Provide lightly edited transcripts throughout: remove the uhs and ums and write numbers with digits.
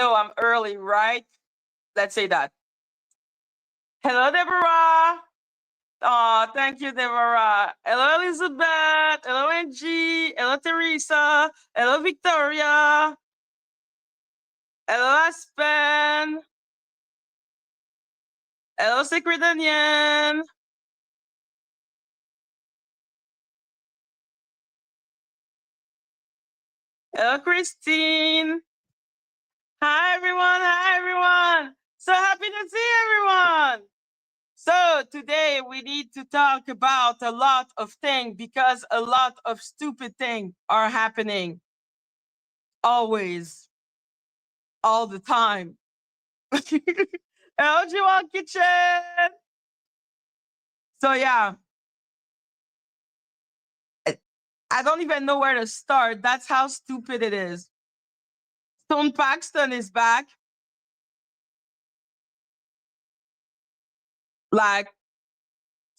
know I'm early, right? Let's say that. Hello, Deborah. Oh, thank you, Deborah. Hello, Elizabeth. Hello, Angie. Hello, Teresa. Hello, Victoria. Hello, Aspen. Hello, Secret Onion. Hello, Christine. Hi, everyone. Hi, everyone. So happy to see everyone. So today we need to talk about a lot of things because a lot of stupid things are happening always, all the time. Hello, Jewel Kitchen. So yeah, I don't even know where to start. That's how stupid it is. Stone Paxton is back. Like,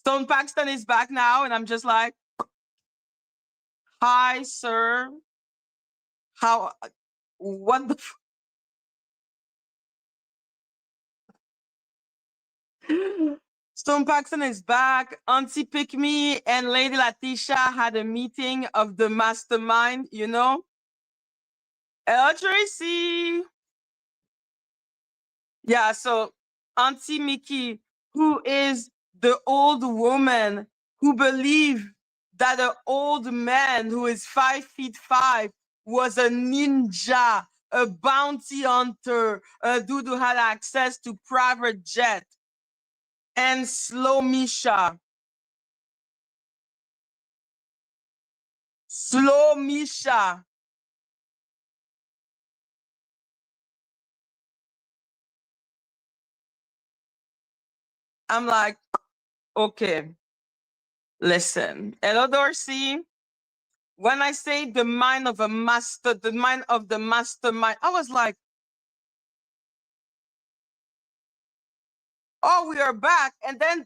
Stone Paxton is back now, and I'm just like, hi, sir. How, what the Stone Paxton is back. Auntie Pick Me and Lady Latisha had a meeting of the mastermind, you know? Hello, Tracy. Yeah, so Auntie Mickey, who is the old woman who believed that an old man who is 5'5" was a ninja, a bounty hunter, a dude who had access to private jet, and Slow Misha. Slow Misha. I'm like, okay, listen. Hello, Dorsey. When I say the mind of a master, the mind of the mastermind, I was like, oh, we are back. And then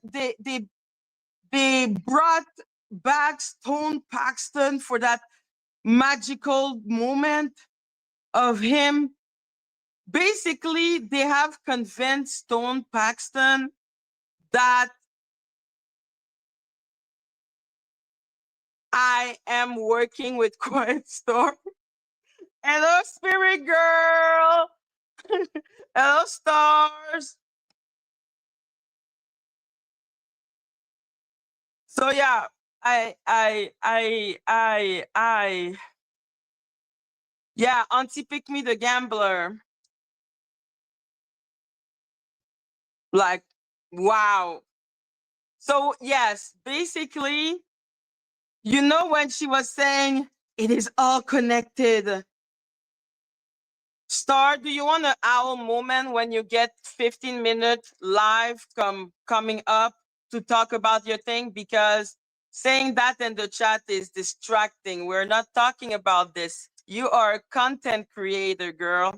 they brought back Stone Paxton for that magical moment of him. Basically, they have convinced Stone Paxton that I am working with Quiet Storm. Hello, Spirit Girl. Hello, Stars. So yeah, yeah, Auntie Pick Me the Gambler. Like, wow. So yes, basically, you know when she was saying it is all connected. Star, do you want an owl moment when you get 15-minute live coming up to talk about your thing? Because saying that in the chat is distracting. We're not talking about this. You are a content creator, girl.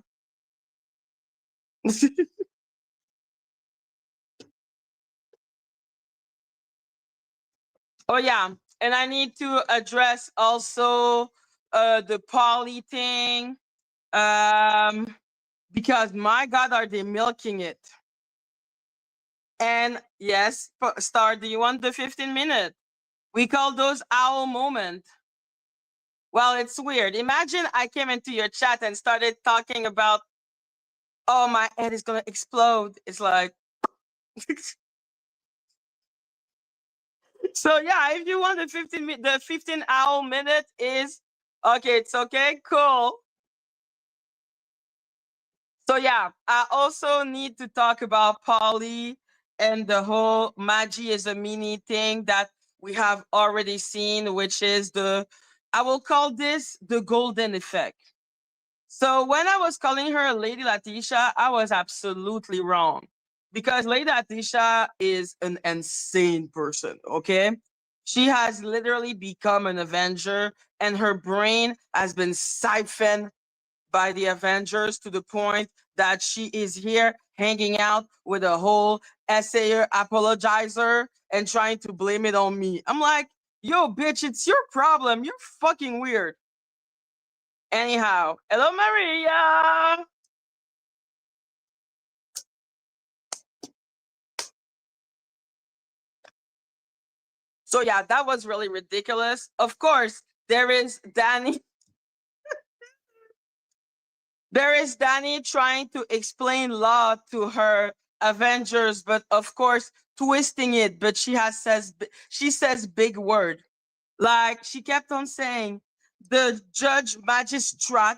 Oh yeah, and I need to address also the poly thing, because my God, are they milking it? And yes, Star, do you want the 15-minute? We call those owl moment. Well, it's weird. Imagine I came into your chat and started talking about, oh, my head is gonna explode. It's like, so yeah. If you want the 15 owl minute is okay. It's okay. Cool. So yeah, I also need to talk about Polly and the whole Madgie is a mini thing that we have already seen, which is I will call this the golden effect. So when I was calling her Lady Latisha, I was absolutely wrong because Lady Latisha is an insane person, okay? She has literally become an Avenger and her brain has been siphoned by the Avengers to the point that she is here hanging out with a whole essayer apologizer and trying to blame it on me. I'm like, yo, bitch, it's your problem. You're fucking weird. Anyhow, hello, Maria. So yeah, that was really ridiculous. Of course, there is Danny. There is Danny trying to explain law to her Avengers, but of course twisting it. But she says big word. Like she kept on saying, the judge magistrate,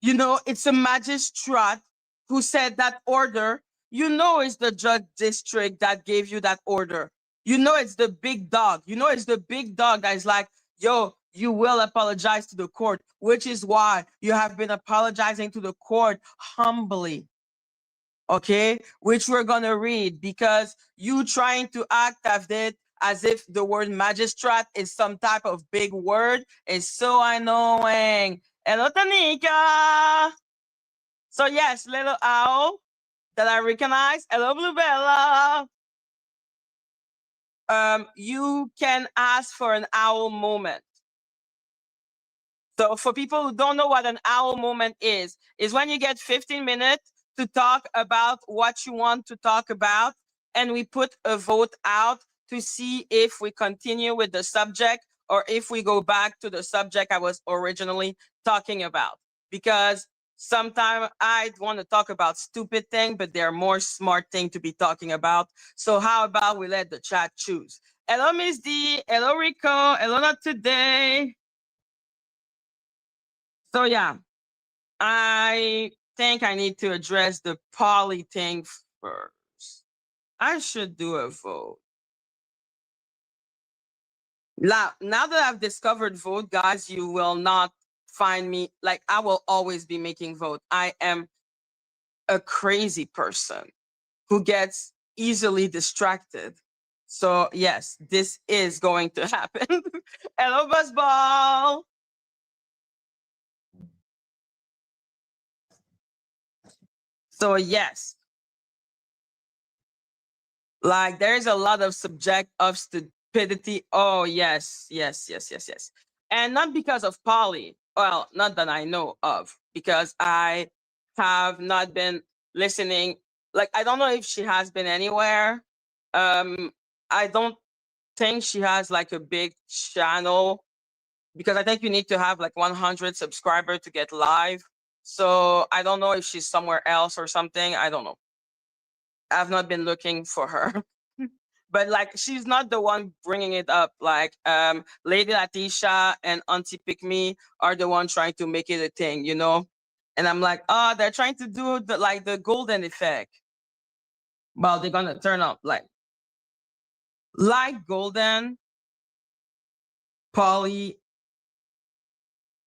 it's a magistrate who said that order. It's the judge district that gave you that order. It's the big dog. It's the big dog that is like, yo, you will apologize to the court, which is why you have been apologizing to the court humbly. Okay, which we're gonna read because you trying to act as if the word magistrate is some type of big word is so annoying. Hello, Tanika. So yes, little owl that I recognize. Hello, Bluebella. You can ask for an owl moment. So for people who don't know what an owl moment is when you get 15 minutes to talk about what you want to talk about, and we put a vote out to see if we continue with the subject or if we go back to the subject I was originally talking about. Because sometimes I want to talk about stupid things, but there are more smart things to be talking about. So how about we let the chat choose? Hello, Miss D. Hello, Rico. Hello, not today. So yeah, I think I need to address the poly thing first. I should do a vote. Now that I've discovered vote, guys, you will not find me like I will always be making vote. I am a crazy person who gets easily distracted. So yes, this is going to happen. Hello, Buzzball. So yes, like there's a lot of subject of stupidity. Oh yes, yes, yes, yes, yes. And not because of Polly. Well, not that I know of, because I have not been listening. Like I don't know if she has been anywhere. I don't think she has like a big channel because I think you need to have like 100 subscribers to get live. So I don't know if she's somewhere else or something. I don't know. I've not been looking for her. But like she's not the one bringing it up. Like Lady Latisha and Auntie Pick Me are the one trying to make it a thing, And I'm like, oh, they're trying to do the golden effect. Well, they're gonna turn up like golden. Polly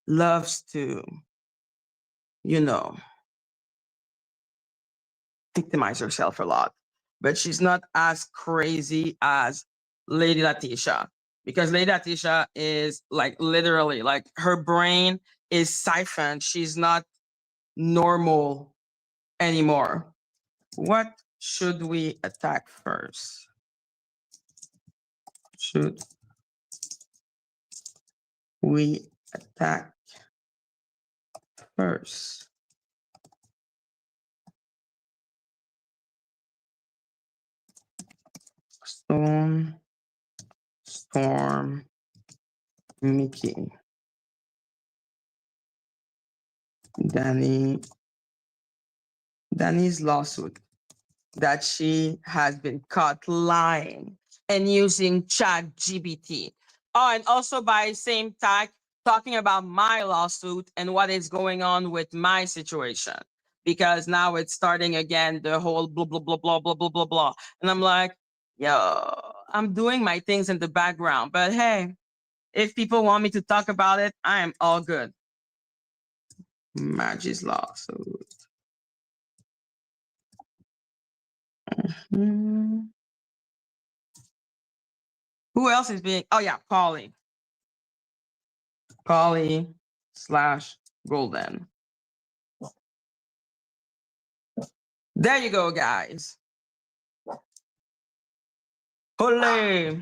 loves to, you know, victimize herself a lot, but she's not as crazy as Lady Latisha, because Lady Latisha is like literally like her brain is siphoned. She's not normal anymore. What should we attack first? Should we attack first? Storm, Mickey, Danny's lawsuit that she has been caught lying and using Chat GBT. Oh, and also by same time talking about my lawsuit and what is going on with my situation. Because now it's starting again, the whole blah, blah, blah, blah, blah, blah, blah, blah. And I'm like, yo, I'm doing my things in the background. But hey, if people want me to talk about it, I am all good. Maggie's lawsuit. Mm-hmm. Who else is being? Oh yeah, Polly / Golden. There you go, guys. Ole.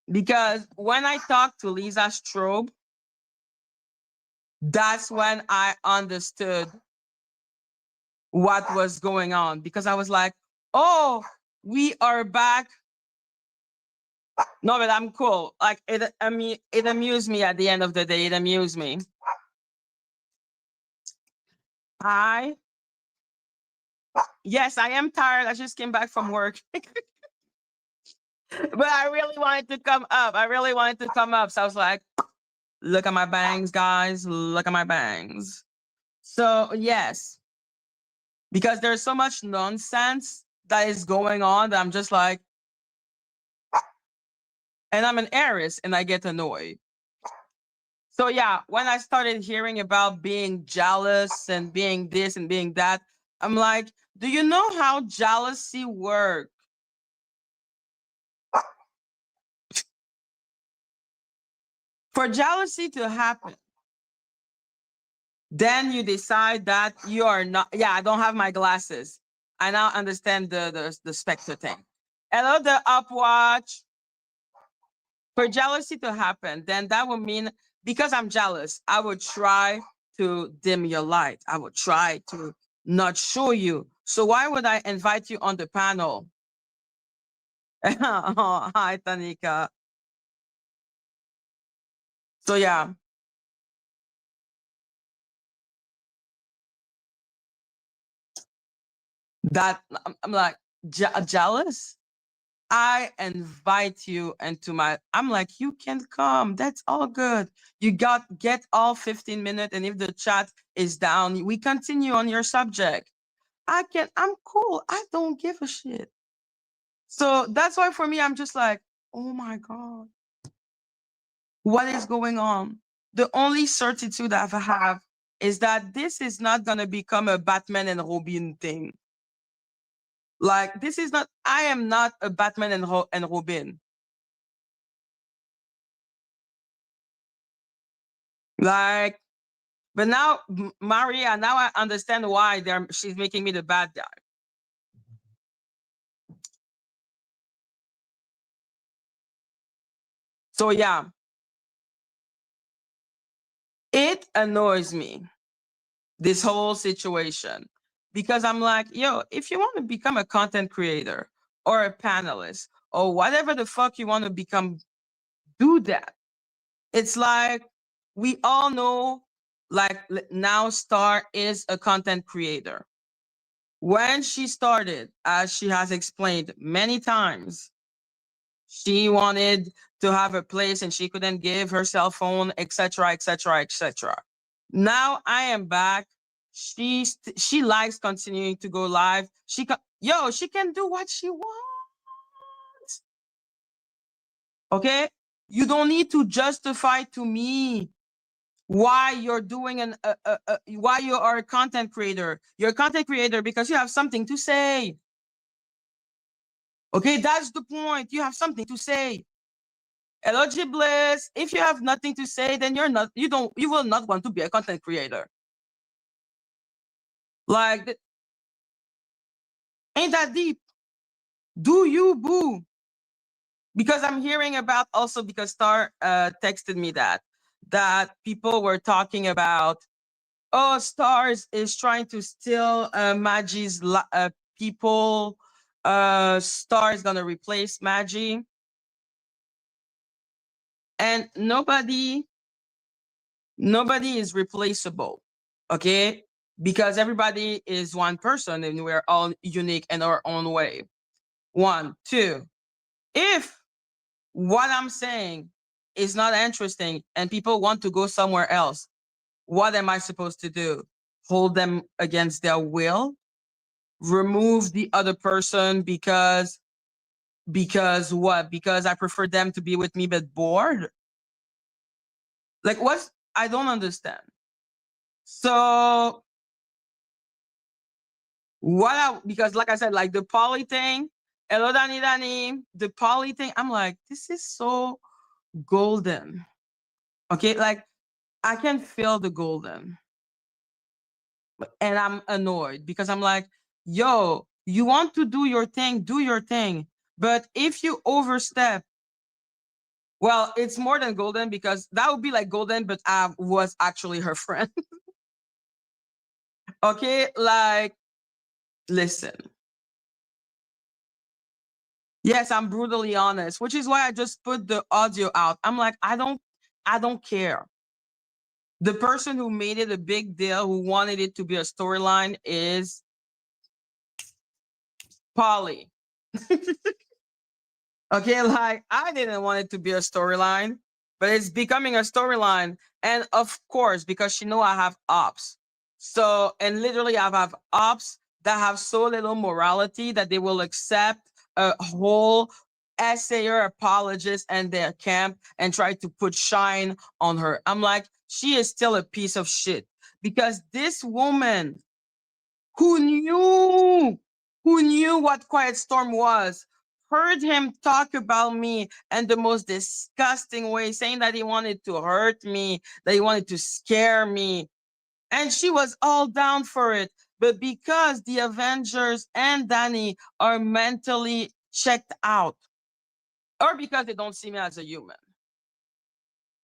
Because when I talked to Lisa Strobe, that's when I understood what was going on. Because I was like, oh, we are back No, but I'm cool. Like it amused me at the end of the day. It amused me. I Yes, I am tired. I just came back from work. But I really wanted to come up. I really wanted to come up. So I was like, look at my bangs, guys. Look at my bangs. So yes, because there's so much nonsense that is going on that I'm just like, and I'm an Aries and I get annoyed. So yeah, when I started hearing about being jealous and being this and being that, I'm like, do you know how jealousy works? For jealousy to happen, then you decide that you are not. Yeah, I don't have my glasses. I now understand the spectre thing. Hello, the upwatch. For jealousy to happen, then that would mean because I'm jealous, I would try to dim your light. I would try to not show you. So why would I invite you on the panel? Oh, hi, Tanika. So yeah, that I'm like jealous. I invite you into my, I'm like, you can come. That's all good. You get all 15 minutes. And if the chat is down, we continue on your subject. I'm cool. I don't give a shit. So that's why for me, I'm just like, oh my God, what is going on? The only certitude I have is that this is not going to become a Batman and Robin thing. Like, this is not, I am not a Batman and Robin. Like, but now, Maria, now I understand why she's making me the bad guy. So yeah, it annoys me, this whole situation, because I'm like, yo, if you want to become a content creator or a panelist or whatever the fuck you want to become, do that. It's like, we all know, like, now Star is a content creator. When she started, as she has explained many times, she wanted to have a place and she couldn't give her cell phone, etc., etc., etc. Now I am back. She likes continuing to go live. She can do what she wants. Okay, you don't need to justify to me why you're doing why you are a content creator. You're a content creator because you have something to say. Okay, that's the point. You have something to say. Hello, Gibless. If you have nothing to say, then you will not want to be a content creator. Like, ain't that deep? Do you, boo? Because I'm hearing about, also because Star texted me that people were talking about, oh, Stars is trying to steal Maggie's people. Star is gonna replace Madgie, and nobody is replaceable. Okay, because everybody is one person and we're all unique in our own way. One, two. If what I'm saying is not interesting and people want to go somewhere else, what am I supposed to do? Hold them against their will? Remove the other person because what? Because I prefer them to be with me but bored? Like, what? I don't understand. So because like I said, like the poly thing, hello Dani, the poly thing, I'm like, this is so golden. Okay, like I can feel the golden. And I'm annoyed because I'm like, yo, you want to do your thing, do your thing. But if you overstep, well, it's more than golden because that would be like golden, but I was actually her friend. Okay, like, listen, Yes, I'm brutally honest, which is why I just put the audio out. I'm like, I don't care. The person who made it a big deal, who wanted it to be a storyline, is Polly. Okay, like I didn't want it to be a storyline, but it's becoming a storyline. And of course, because she know I have ops. So, and literally I have ops that have so little morality that they will accept a whole essayer apologist and their camp and try to put shine on her. I'm like, she is still a piece of shit because this woman who knew what Quiet Storm was, heard him talk about me in the most disgusting way, saying that he wanted to hurt me, that he wanted to scare me. And she was all down for it. But because the Avengers and Danny are mentally checked out, or because they don't see me as a human,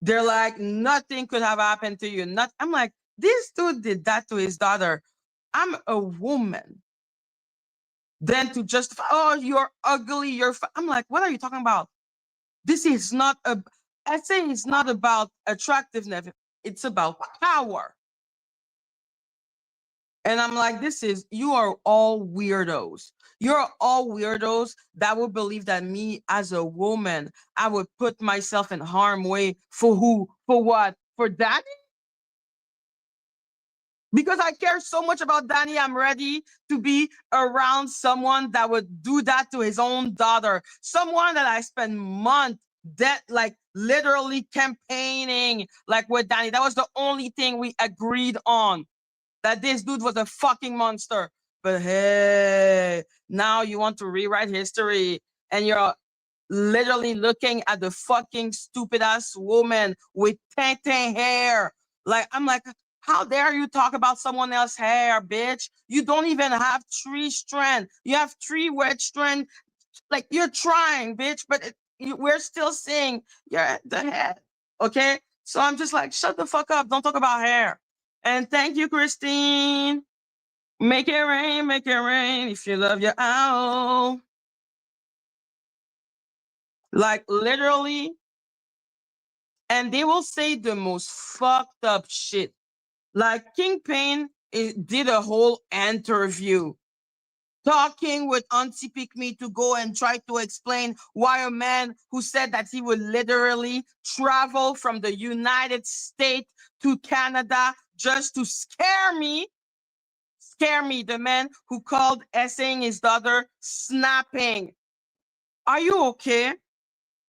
they're like, nothing could have happened to you. Not, I'm like, this dude did that to his daughter. I'm a woman. Then to justify, oh, you're ugly, I'm like, what are you talking about? This is not a, I say it's not about attractiveness, it's about power. And I'm like, you are all weirdos. You're all weirdos that would believe that me as a woman, I would put myself in harm way for who? For what? For that? Because I care so much about Danny, I'm ready to be around someone that would do that to his own daughter. Someone that I spent months that like literally campaigning like with Danny. That was the only thing we agreed on. That this dude was a fucking monster. But hey, now you want to rewrite history and you're literally looking at the fucking stupid ass woman with tintin hair. Like, I'm like, how dare you talk about someone else's hair, bitch? You don't even have 3 strands. You have 3 wedge strands. Like, you're trying, bitch, but we're still seeing you're at the head. Okay? So I'm just like, shut the fuck up. Don't talk about hair. And thank you, Christine. Make it rain, make it rain. If you love your owl. Like, literally, and they will say the most fucked up shit. Like Kingpin did a whole interview talking with Auntie Pick Me to go and try to explain why a man who said that he would literally travel from the United States to Canada just to scare me, the man who called essaying his daughter snapping. Are you okay?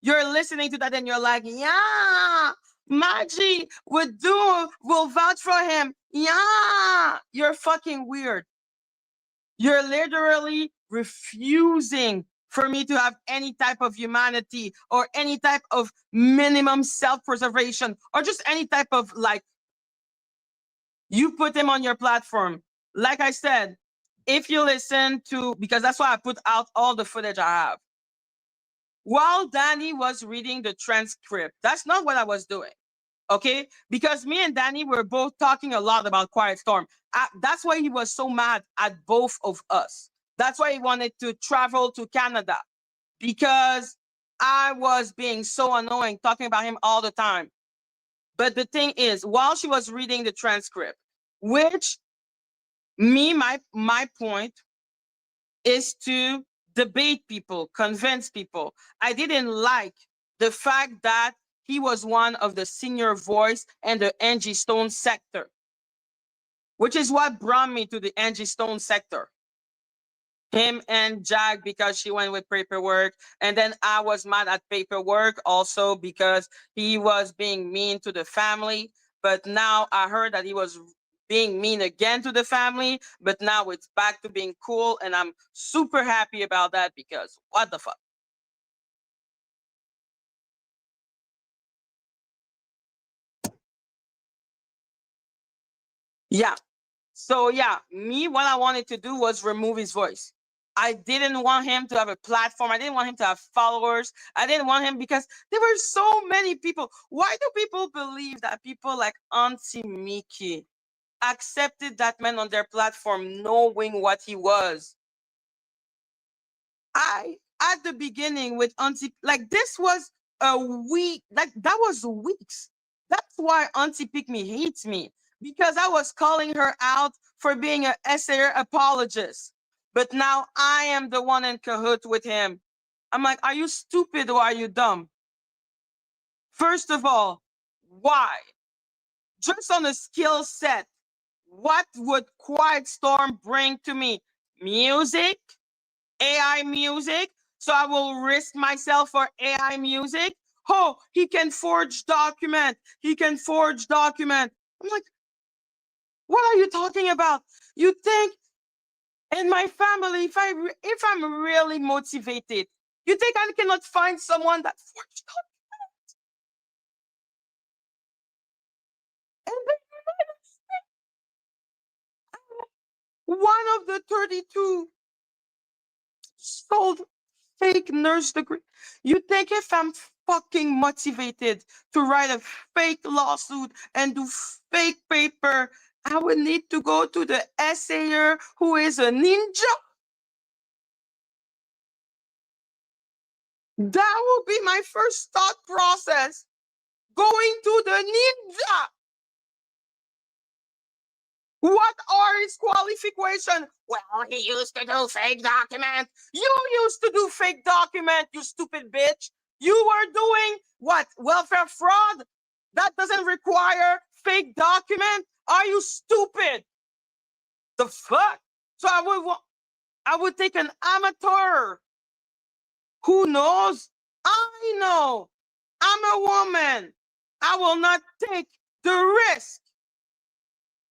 You're listening to that and you're like, yeah, Madgie will vouch for him. Yeah, you're fucking weird. You're literally refusing for me to have any type of humanity or any type of minimum self-preservation or just any type of like, you put him on your platform. Like I said, if you listen to, because that's why I put out all the footage I have. While Danny was reading the transcript, that's not what I was doing. Okay? Because me and Danny were both talking a lot about Quiet Storm. That's why he was so mad at both of us. That's why he wanted to travel to Canada. Because I was being so annoying, talking about him all the time. But the thing is, while she was reading the transcript, which my point is to debate people, convince people. I didn't like the fact that he was one of the senior voice in the Angie Stone sector, which is what brought me to the Angie Stone sector. Him and Jack because she went with paperwork. And then I was mad at paperwork also because he was being mean to the family. But now I heard that he was being mean again to the family, but now it's back to being cool. And I'm super happy about that because what the fuck? Yeah. So yeah, me, what I wanted to do was remove his voice. I didn't want him to have a platform. I didn't want him to have followers. I didn't want him because there were so many people. Why do people believe that people like Auntie Mickey accepted that man on their platform knowing what he was? at the beginning with Auntie, like this was a week, like that was weeks. That's why Auntie Pick Me hates me, because I was calling her out for being an essayer apologist. But now I am the one in cahoots with him. I'm like, are you stupid or are you dumb? First of all, why? Just on a skill set, what would Quiet Storm bring to me? Music? AI music? So I will risk myself for AI music? Oh, he can forge document. He can forge document. I'm like, what are you talking about? You think in my family, if I'm really motivated, you think I cannot find someone that forged document? And then one of the 32 sold fake nurse degree. You think if I'm fucking motivated to write a fake lawsuit and do fake paper, I would need to go to the essayer who is a ninja? That will be my first thought process. Going to the ninja. What are his qualifications? Well, he used to do fake document. You used to do fake document, you stupid bitch. You were doing what? Welfare fraud? That doesn't require fake document? Are you stupid? The fuck? So I would take an amateur. Who knows? I know. I'm a woman. I will not take the risk.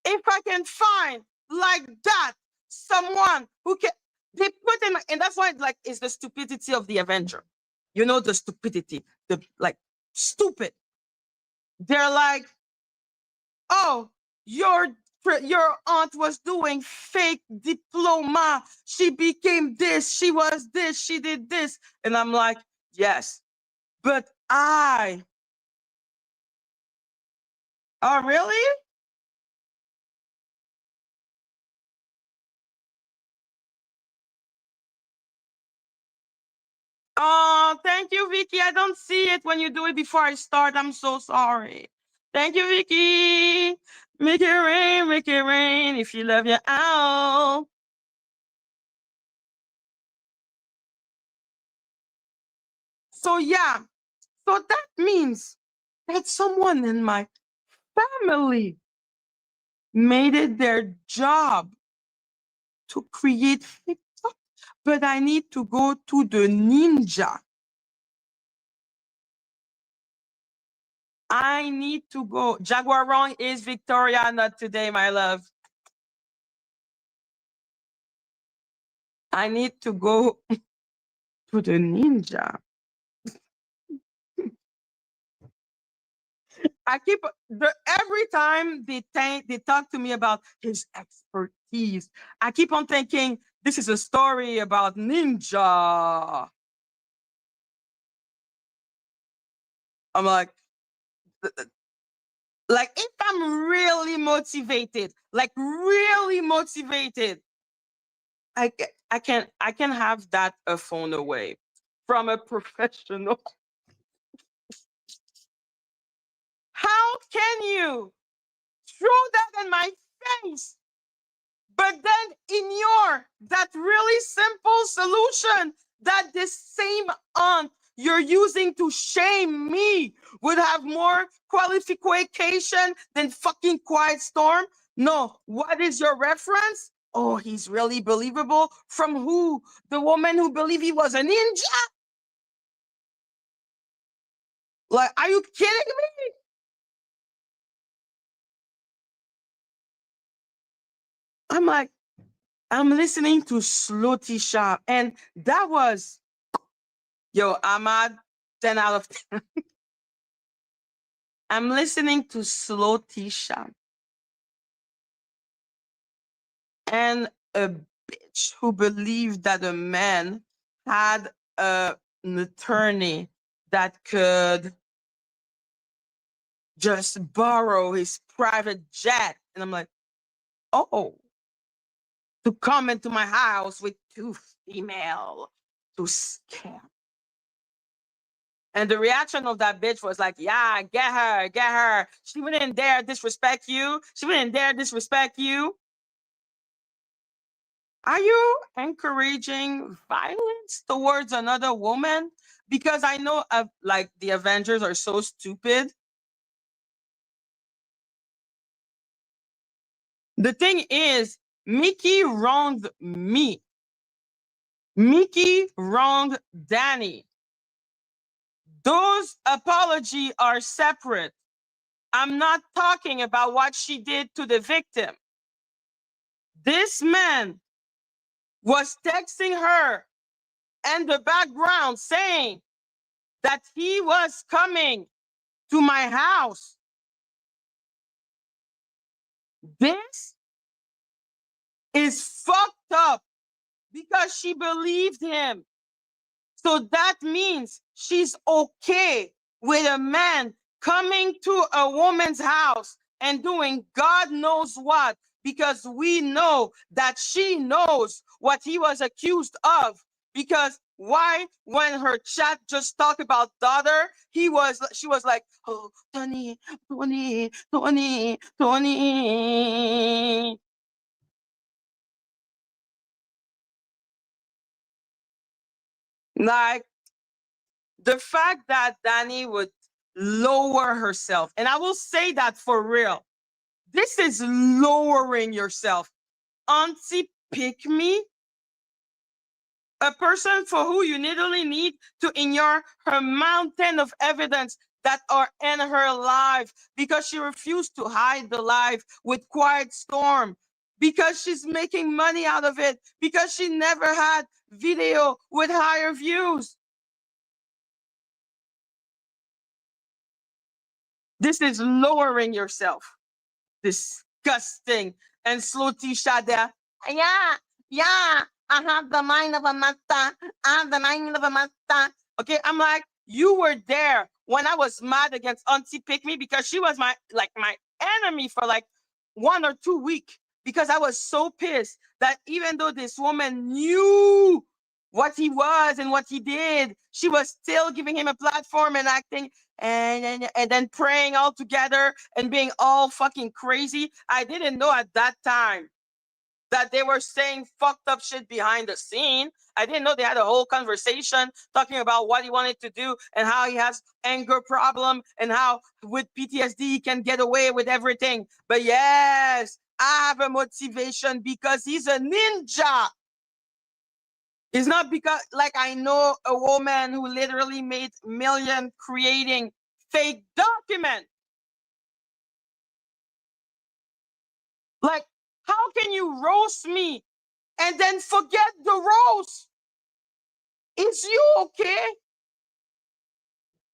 If I can find like that someone who can, they put in, and that's why like it's the stupidity of the Avenger. You know, the stupidity, the like stupid. They're like, oh, your your aunt was doing fake diploma. She became this, she was this, she did this. And I'm like, yes, but oh really? Oh, thank you, Vicky. I don't see it when you do it before I start. I'm so sorry. Thank you, Vicky. Make it rain, make it rain. If you love your owl. So yeah, so that means that someone in my family made it their job to create TikTok, but I need to go to the ninja. I need to go. Jaguar Wrong is Victoria, not today, my love. I need to go to the ninja. I keep every time they talk to me about his expertise, I keep on thinking this is a story about ninja. I'm like if I'm really motivated, like really motivated, I can have that a phone away from a professional. How can you throw that in my face? But then in that really simple solution that this same aunt you're using to shame me would have more qualification than fucking Quiet Storm? No. What is your reference? Oh, he's really believable. From who? The woman who believed he was a ninja? Like, are you kidding me? I'm like, I'm listening to Slutty Shop, and that was, yo, Ahmad, 10 out of 10. I'm listening to Slow Tisha and a bitch who believed that a man had an attorney that could just borrow his private jet. And I'm like, oh, to come into my house with two female. to scam. And the reaction of that bitch was like, yeah, get her, get her. She wouldn't dare disrespect you. She wouldn't dare disrespect you. Are you encouraging violence towards another woman? Because I know like the Avengers are so stupid. The thing is, Mickey wronged me. Mickey wronged Danny. Those apologies are separate. I'm not talking about what she did to the victim. This man was texting her in the background saying that he was coming to my house. This is fucked up because she believed him. So that means she's okay with a man coming to a woman's house and doing God knows what, because we know that she knows what he was accused of. Because why, when her chat just talked about daughter, she was like, oh, Tony, Tony, Tony, Tony. Like, the fact that Danny would lower herself, and I will say that for real, this is lowering yourself. Auntie pick me, a person for who you literally need to ignore her mountain of evidence that are in her life, because she refused to hide the life with Quiet Storm, because she's making money out of it, because she never had video with higher views. This is lowering yourself. Disgusting. And Slow Tisha there, yeah, yeah, I have the mind of a master. I have the mind of a master. Okay, I'm like, you were there when I was mad against Auntie Pick Me, because she was my enemy for like 1 or 2 weeks, because I was so pissed that even though this woman knew what he was and what he did, she was still giving him a platform and acting and then praying all together and being all fucking crazy. I didn't know at that time that they were saying fucked up shit behind the scene. I didn't know they had a whole conversation talking about what he wanted to do and how he has anger problem and how with PTSD he can get away with everything. But yes, I have a motivation because he's a ninja. It's not because, like, I know a woman who literally made millions creating fake documents. Like, how can you roast me and then forget the roast? Is you okay?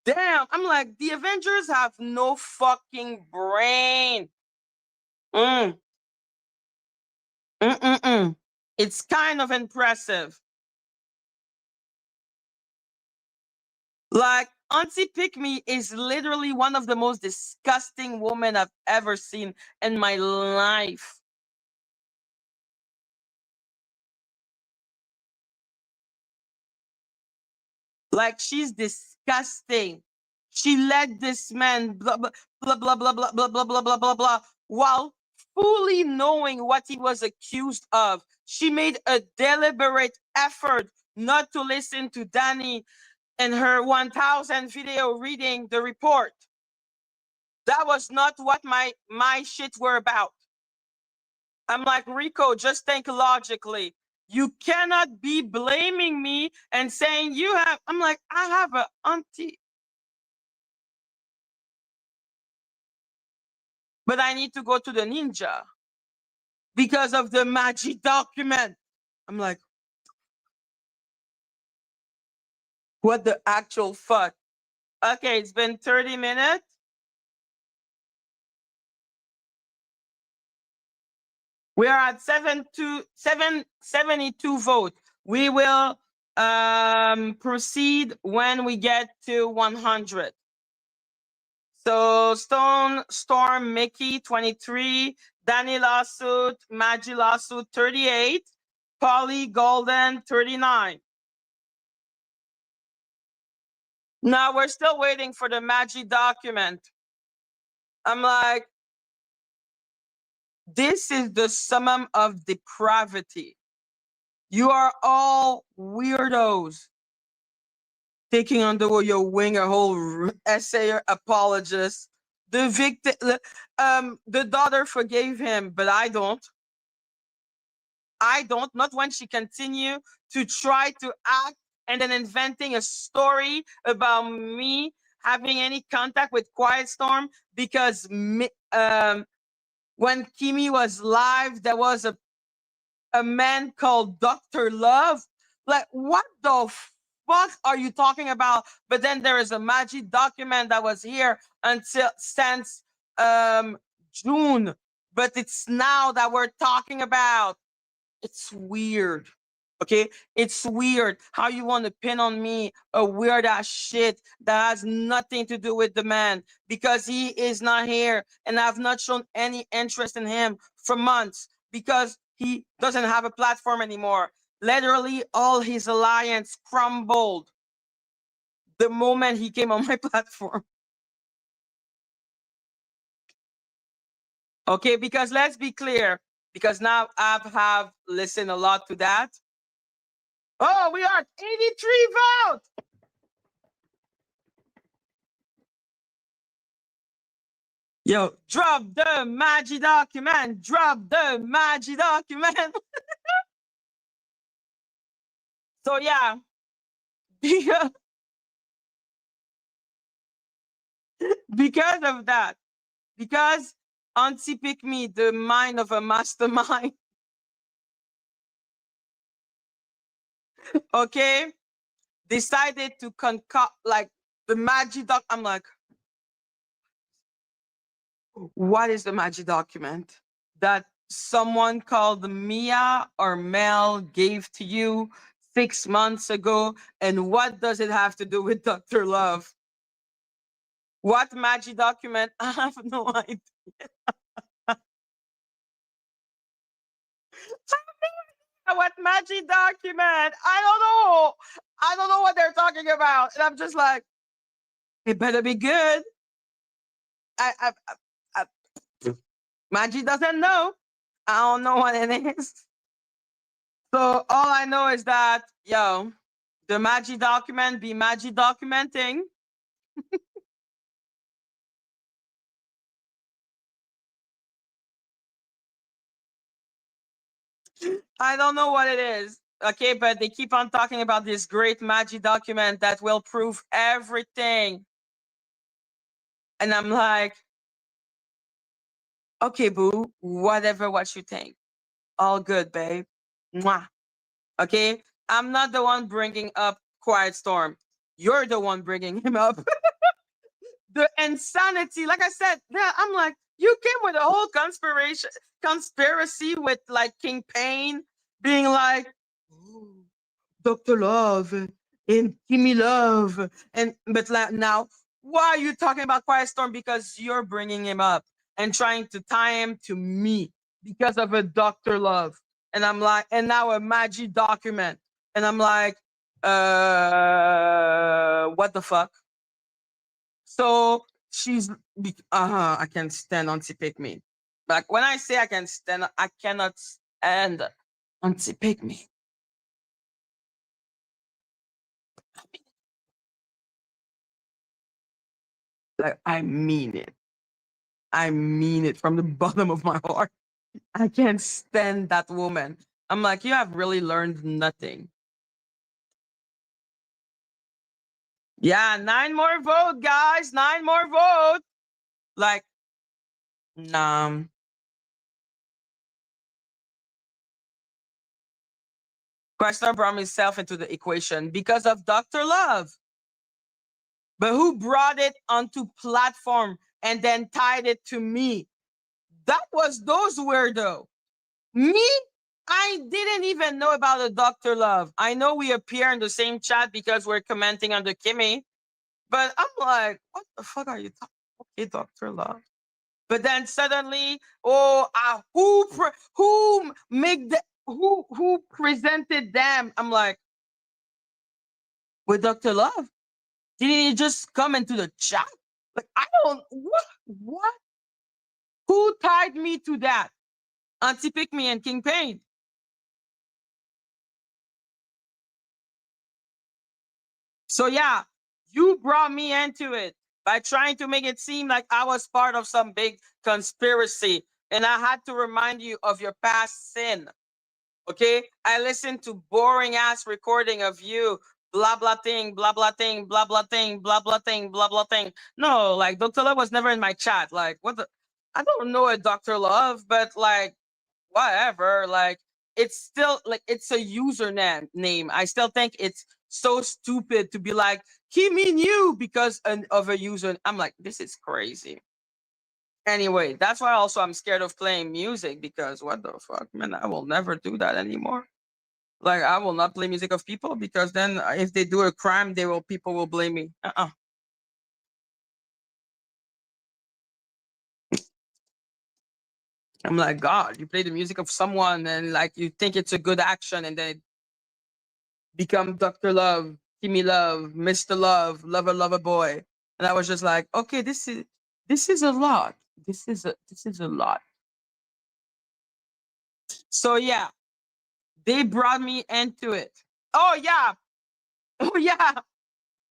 Damn, I'm like, the Avengers have no fucking brain. Mm. Mm-mm-mm. It's kind of impressive. Like, Auntie Pick Me is literally one of the most disgusting women I've ever seen in my life. Like, she's disgusting. She let this man blah blah blah blah blah blah blah blah blah blah blah blah while fully knowing what he was accused of. She made a deliberate effort not to listen to Danny and her 1,000 video reading the report. That was not what my shit were about. I'm like, Rico, just think logically. You cannot be blaming me and saying you have. I'm like, I have a auntie, but I need to go to the ninja because of the Madgie document. I'm like, what the actual fuck? Okay, it's been 30 minutes. We are at 772 votes. We will proceed when we get to 100. So Stone Storm Mickey 23, Danny Lawsuit, Madgie Lawsuit 38, Polly Golden 39. Now we're still waiting for the Madgie document. I'm like, this is the summum of depravity. You are all weirdos taking under your wing a whole essayer apologist. The victim, the daughter forgave him, but I don't. I don't. Not when she continue to try to act and then inventing a story about me having any contact with Quiet Storm because when Kimi was live, there was a man called Dr. Love. Like, what the fuck are you talking about? But then there is a Madgie document that was here until since June. But it's now that we're talking about. It's weird. Okay, it's weird how you want to pin on me a weird ass shit that has nothing to do with the man because he is not here and I've not shown any interest in him for months because he doesn't have a platform anymore. Literally, all his alliance crumbled the moment he came on my platform. Okay, because let's be clear, because now I have listened a lot to that. Oh, we are at 83 votes. Yo, drop the Madgie document. Drop the Madgie document. So yeah, because of that, because Auntie Pick Me, the mind of a mastermind, okay, decided to concoct like the Madgie doc. I'm like, what is the Madgie document that someone called Mia or Mel gave to you 6 months ago? And what does it have to do with Dr. Love? What Madgie document? I have no idea. What Madgie document? I don't know. I don't know what they're talking about. And I'm just like, it better be good. I Madgie doesn't know. I don't know what it is. So all I know is that, yo, the Madgie document be Madgie documenting. I don't know what it is. Okay, but they keep on talking about this great Madgie document that will prove everything. And I'm like, okay, boo, whatever what you think. All good, babe. Mwah. Okay? I'm not the one bringing up Quiet Storm. You're the one bringing him up. The insanity, like I said, yeah, I'm like, you came with a whole conspiracy with like King Pain being like, oh, Dr. Love and Kimmy Love. And but like now, why are you talking about Quiet Storm? Because you're bringing him up and trying to tie him to me because of a Dr. Love. And I'm like, and now a Madgie document. And I'm like, what the fuck? So she's I can stand Auntie Pick Me. Like when I say I can stand, I cannot stand Auntie Pick Me. Like I mean it. I mean it from the bottom of my heart. I can't stand that woman. I'm like, you have really learned nothing. Yeah, 9 more vote, guys. 9 more vote. Like, nah. Chrysler brought himself into the equation because of Dr. Love. But who brought it onto platform and then tied it to me? That was those weirdo. Me, I didn't even know about the Dr. Love. I know we appear in the same chat because we're commenting on the Kimmy, but I'm like, what the fuck are you talking? Okay, Dr. Love. But then suddenly, oh, who make the who presented them? I'm like, with Dr. Love. Didn't he just come into the chat? Like, I don't, what? Who tied me to that? Auntie Pick Me and King Pain. So yeah, you brought me into it by trying to make it seem like I was part of some big conspiracy. And I had to remind you of your past sin. Okay? I listened to boring ass recording of you, blah blah thing, blah blah thing, blah blah thing, blah blah thing, blah blah thing. No, like Dr. Love was never in my chat. Like, what the, I don't know a Dr. Love, but like whatever. Like, it's still like it's a username. I still think it's so stupid to be like, he mean you because of a user. I'm like, this is crazy. Anyway, that's why also I'm scared of playing music, because what the fuck, man, I will never do that anymore. Like, I will not play music of people, because then if they do a crime, people will blame me. I'm like, God, you play the music of someone and like you think it's a good action, and then it become Dr. Love, Timmy Love, Mr. Love, Lover Lover Boy. And I was just like, okay, this is a lot. This is a lot. So yeah, they brought me into it. Oh yeah. Oh yeah.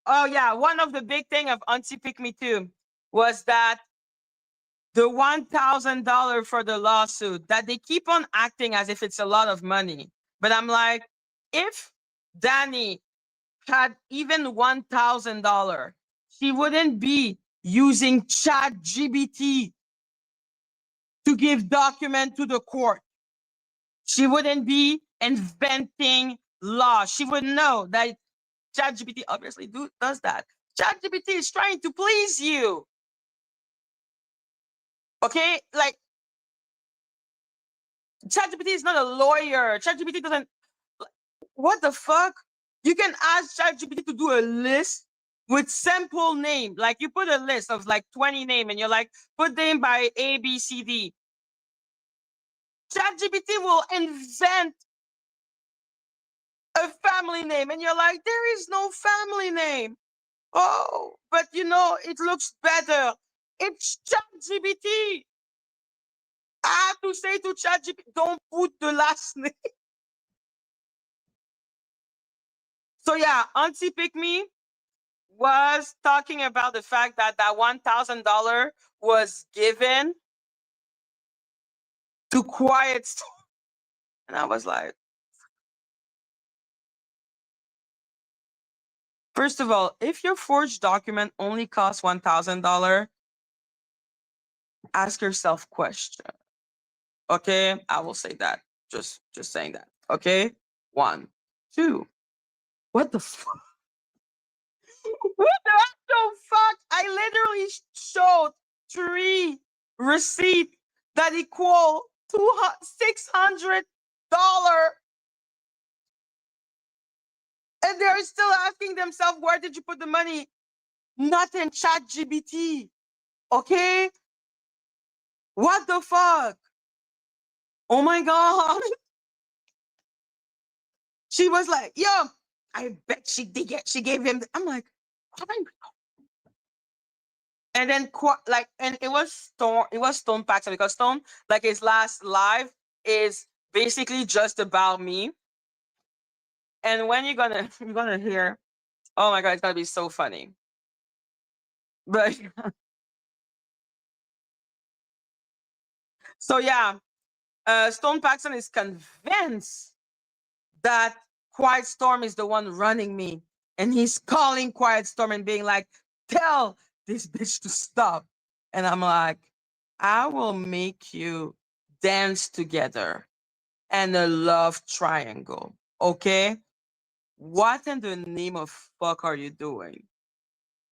Oh yeah. One of the big thing of Auntie Pick Me Too was that the $1,000 for the lawsuit, that they keep on acting as if it's a lot of money. But I'm like, if Danny had even $1,000, she wouldn't be using ChatGPT to give document to the court. She wouldn't be inventing law. She would know that ChatGPT obviously does that. ChatGPT is trying to please you. Okay? Like, ChatGPT is not a lawyer. ChatGPT doesn't. What the fuck? You can ask ChatGPT to do a list with sample name. Like, you put a list of like 20 names and you're like, put them by A, B, C, D. ChatGPT will invent a family name and you're like, there is no family name. Oh, but you know, it looks better. It's ChatGPT. I have to say to ChatGPT, don't put the last name. So yeah, Auntie Pick Me was talking about the fact that that $1,000 was given to Quiet Storm. And I was like, first of all, if your forged document only costs $1,000, ask yourself question. Okay, I will say that. Just saying that. Okay, 1, 2. What the fuck? What the actual fuck? I literally showed 3 receipts that equal $600, and they're still asking themselves, where did you put the money? Not in ChatGPT. Okay? What the fuck? Oh my god. She was like, yo, I bet she gave him. I'm like, oh my god. And then like, and it was Stone Paxton, because Stone, like, his last live is basically just about me. And when you're gonna hear, oh my god, it's gonna be so funny. But so yeah, Stone Paxton is convinced that Quiet Storm is the one running me, and he's calling Quiet Storm and being like, tell this bitch to stop. And I'm like, I will make you dance together and a love triangle. Okay? What in the name of fuck are you doing?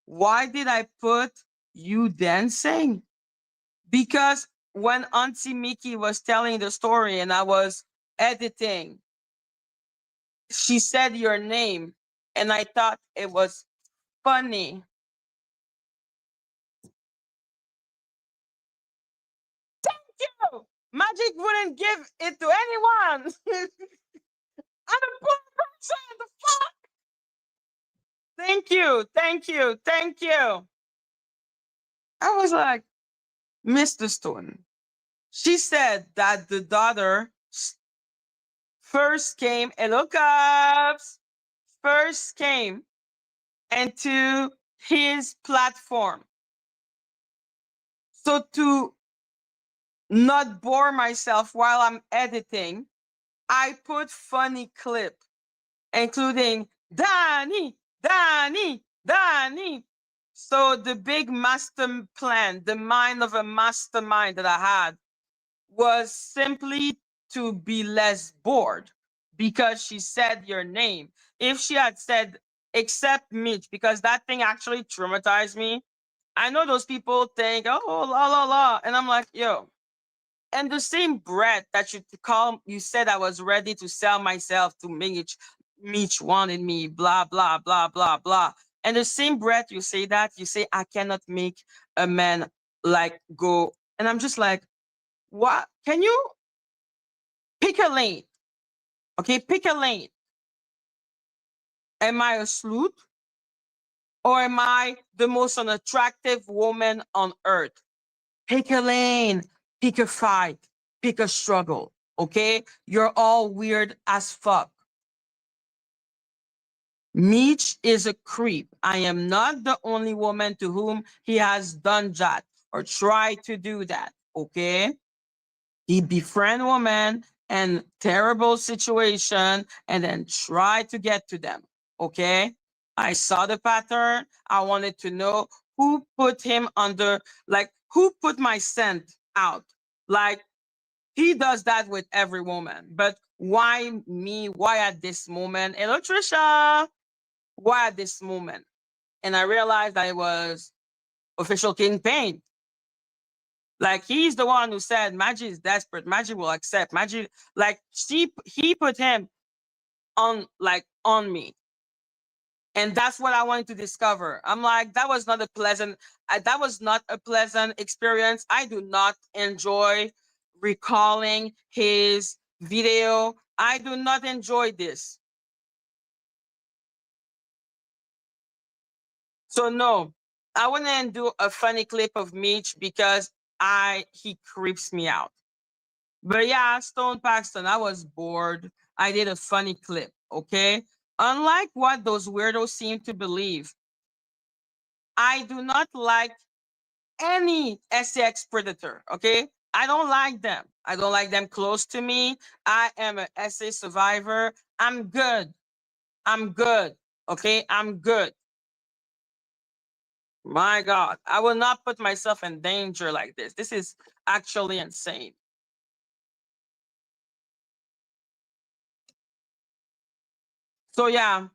Why did I put you dancing? Because when Auntie Mickey was telling the story and I was editing, she said your name and I thought it was funny. Thank you. Magic wouldn't give it to anyone. I'm a poor person. The fuck. Thank Thank you. Thank you. Thank you. I was like, Mr. Stone. She said that the daughter first came, hello, Cubs, first came into his platform. So to not bore myself while I'm editing, I put funny clip, including Danny, Danny, Danny. So the big master plan, the mind of a mastermind that I had was simply to be less bored because she said your name. If she had said, except Mitch, because that thing actually traumatized me. I know those people think, oh, la, la, la. And I'm like, yo, and the same breath that you said I was ready to sell myself to Mitch wanted me, blah, blah, blah, blah, blah. And the same breath you say that, you say, I cannot make a man like go. And I'm just like, what? Can you pick a lane? Okay, pick a lane. Am I a slut? Or am I the most unattractive woman on earth? Pick a lane, pick a fight, pick a struggle. Okay? You're all weird as fuck. Mitch is a creep. I am not the only woman to whom he has done that or tried to do that. Okay? He befriend women and terrible situation and then try to get to them. Okay? I saw the pattern. I wanted to know who put him under, like, who put my scent out. Like, he does that with every woman. But why me? Why at this moment? Hello, Trisha. Why at this moment? And I realized that it was official Kingpin. Like he's the one who said Madgie is desperate. Madgie will accept. Madgie, like he put him on me. And that's what I wanted to discover. I'm like, that was not a pleasant experience. I do not enjoy recalling his video. I do not enjoy this. So no, I wouldn't do a funny clip of Mitch because he creeps me out. But yeah, Stone Paxton, I was bored. I did a funny clip, okay? Unlike what those weirdos seem to believe, I do not like any sex predator, okay? I don't like them. I don't like them close to me. I am an SA survivor. I'm good. I'm good, okay? I'm good. My God, I will not put myself in danger like this. This is actually insane. So yeah,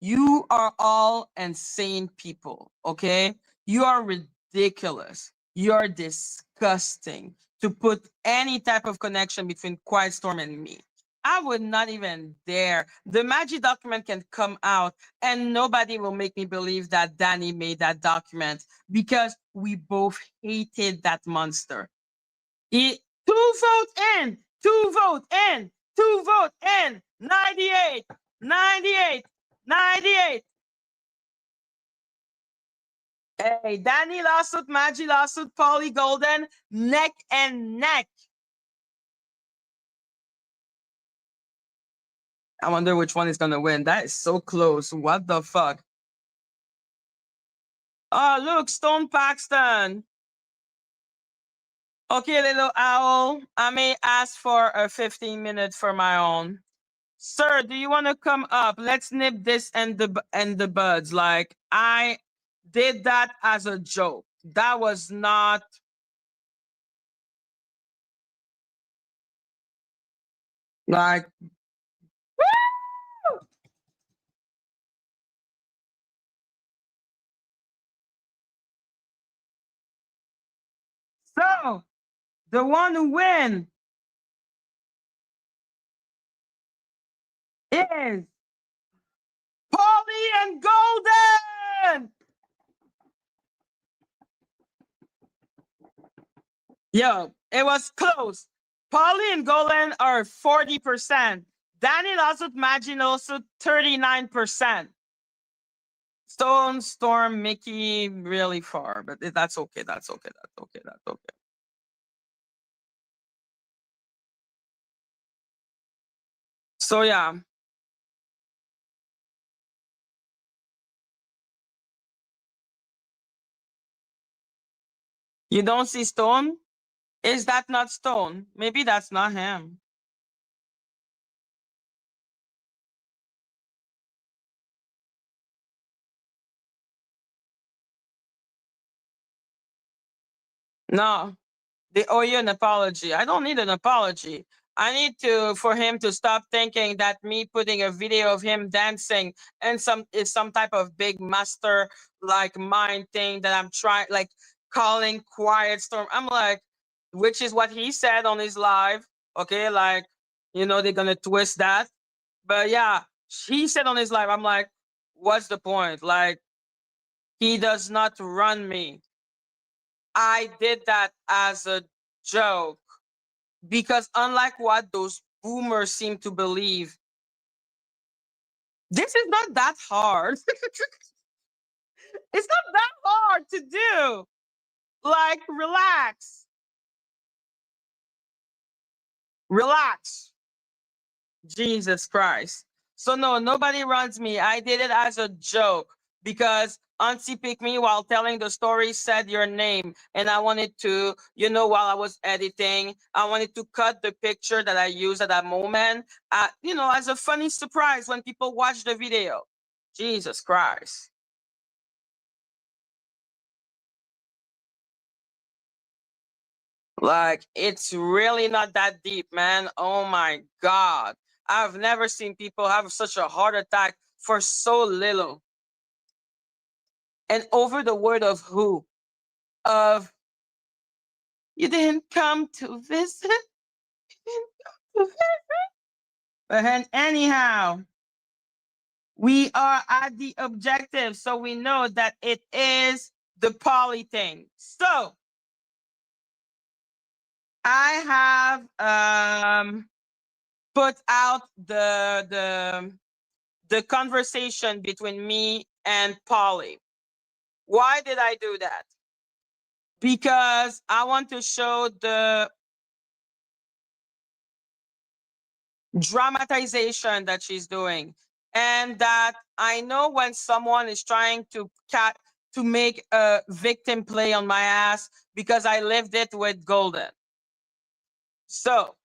you are all insane people, okay? You are ridiculous. You're disgusting to put any type of connection between Quiet Storm and me. I would not even dare. The Madgie document can come out and nobody will make me believe that Danny made that document because we both hated that monster. Two vote in, two vote in, two vote in, 98, 98, 98. Hey, Danny lawsuit, Madgie lawsuit, Polly Golden, neck and neck. I wonder which one is going to win. That is so close. What the fuck? Oh, look, Stone Paxton. Okay, little owl, I may ask for a 15-minute for my own. Sir, do you want to come up? Let's nip this and the buds. Like, I did that as a joke. That was not... Like, woo! So, the one who wins is Polly and Golden. Yo, it was close. Polly and Golden are 40%. Danny also Madgie also 39%. Stone, Storm, Mickey, really far, but that's okay. That's okay. That's okay. That's okay. So yeah, you don't see Stone? Is that not Stone? Maybe that's not him. No, they owe you an apology. I don't need an apology. I need to for him to stop thinking that me putting a video of him dancing and some is some type of big master like mind thing that I'm trying like calling quiet storm. I'm like, which is what he said on his live. Okay, like they're gonna twist that. But yeah, he said on his live, I'm like, what's the point? Like, he does not run me. I did that as a joke because unlike what those boomers seem to believe, this is not that hard. It's not that hard to do. Like, relax. Relax. Jesus Christ. So no, nobody runs me. I did it as a joke because Auntie picked me while telling the story, said your name, and I wanted to, while I was editing, I wanted to cut the picture that I used at that moment, as a funny surprise when people watch the video. Jesus Christ. Like, it's really not that deep, man. Oh my God. I've never seen people have such a heart attack for so little. And over the word of who? Of you didn't come to visit. But then anyhow, we are at the objective, so we know that it is the poly thing. So I have put out the conversation between me and Polly. Why did I do that? Because I want to show the dramatization that she's doing, and that I know when someone is trying to make a victim play on my ass because I lived it with Golden. So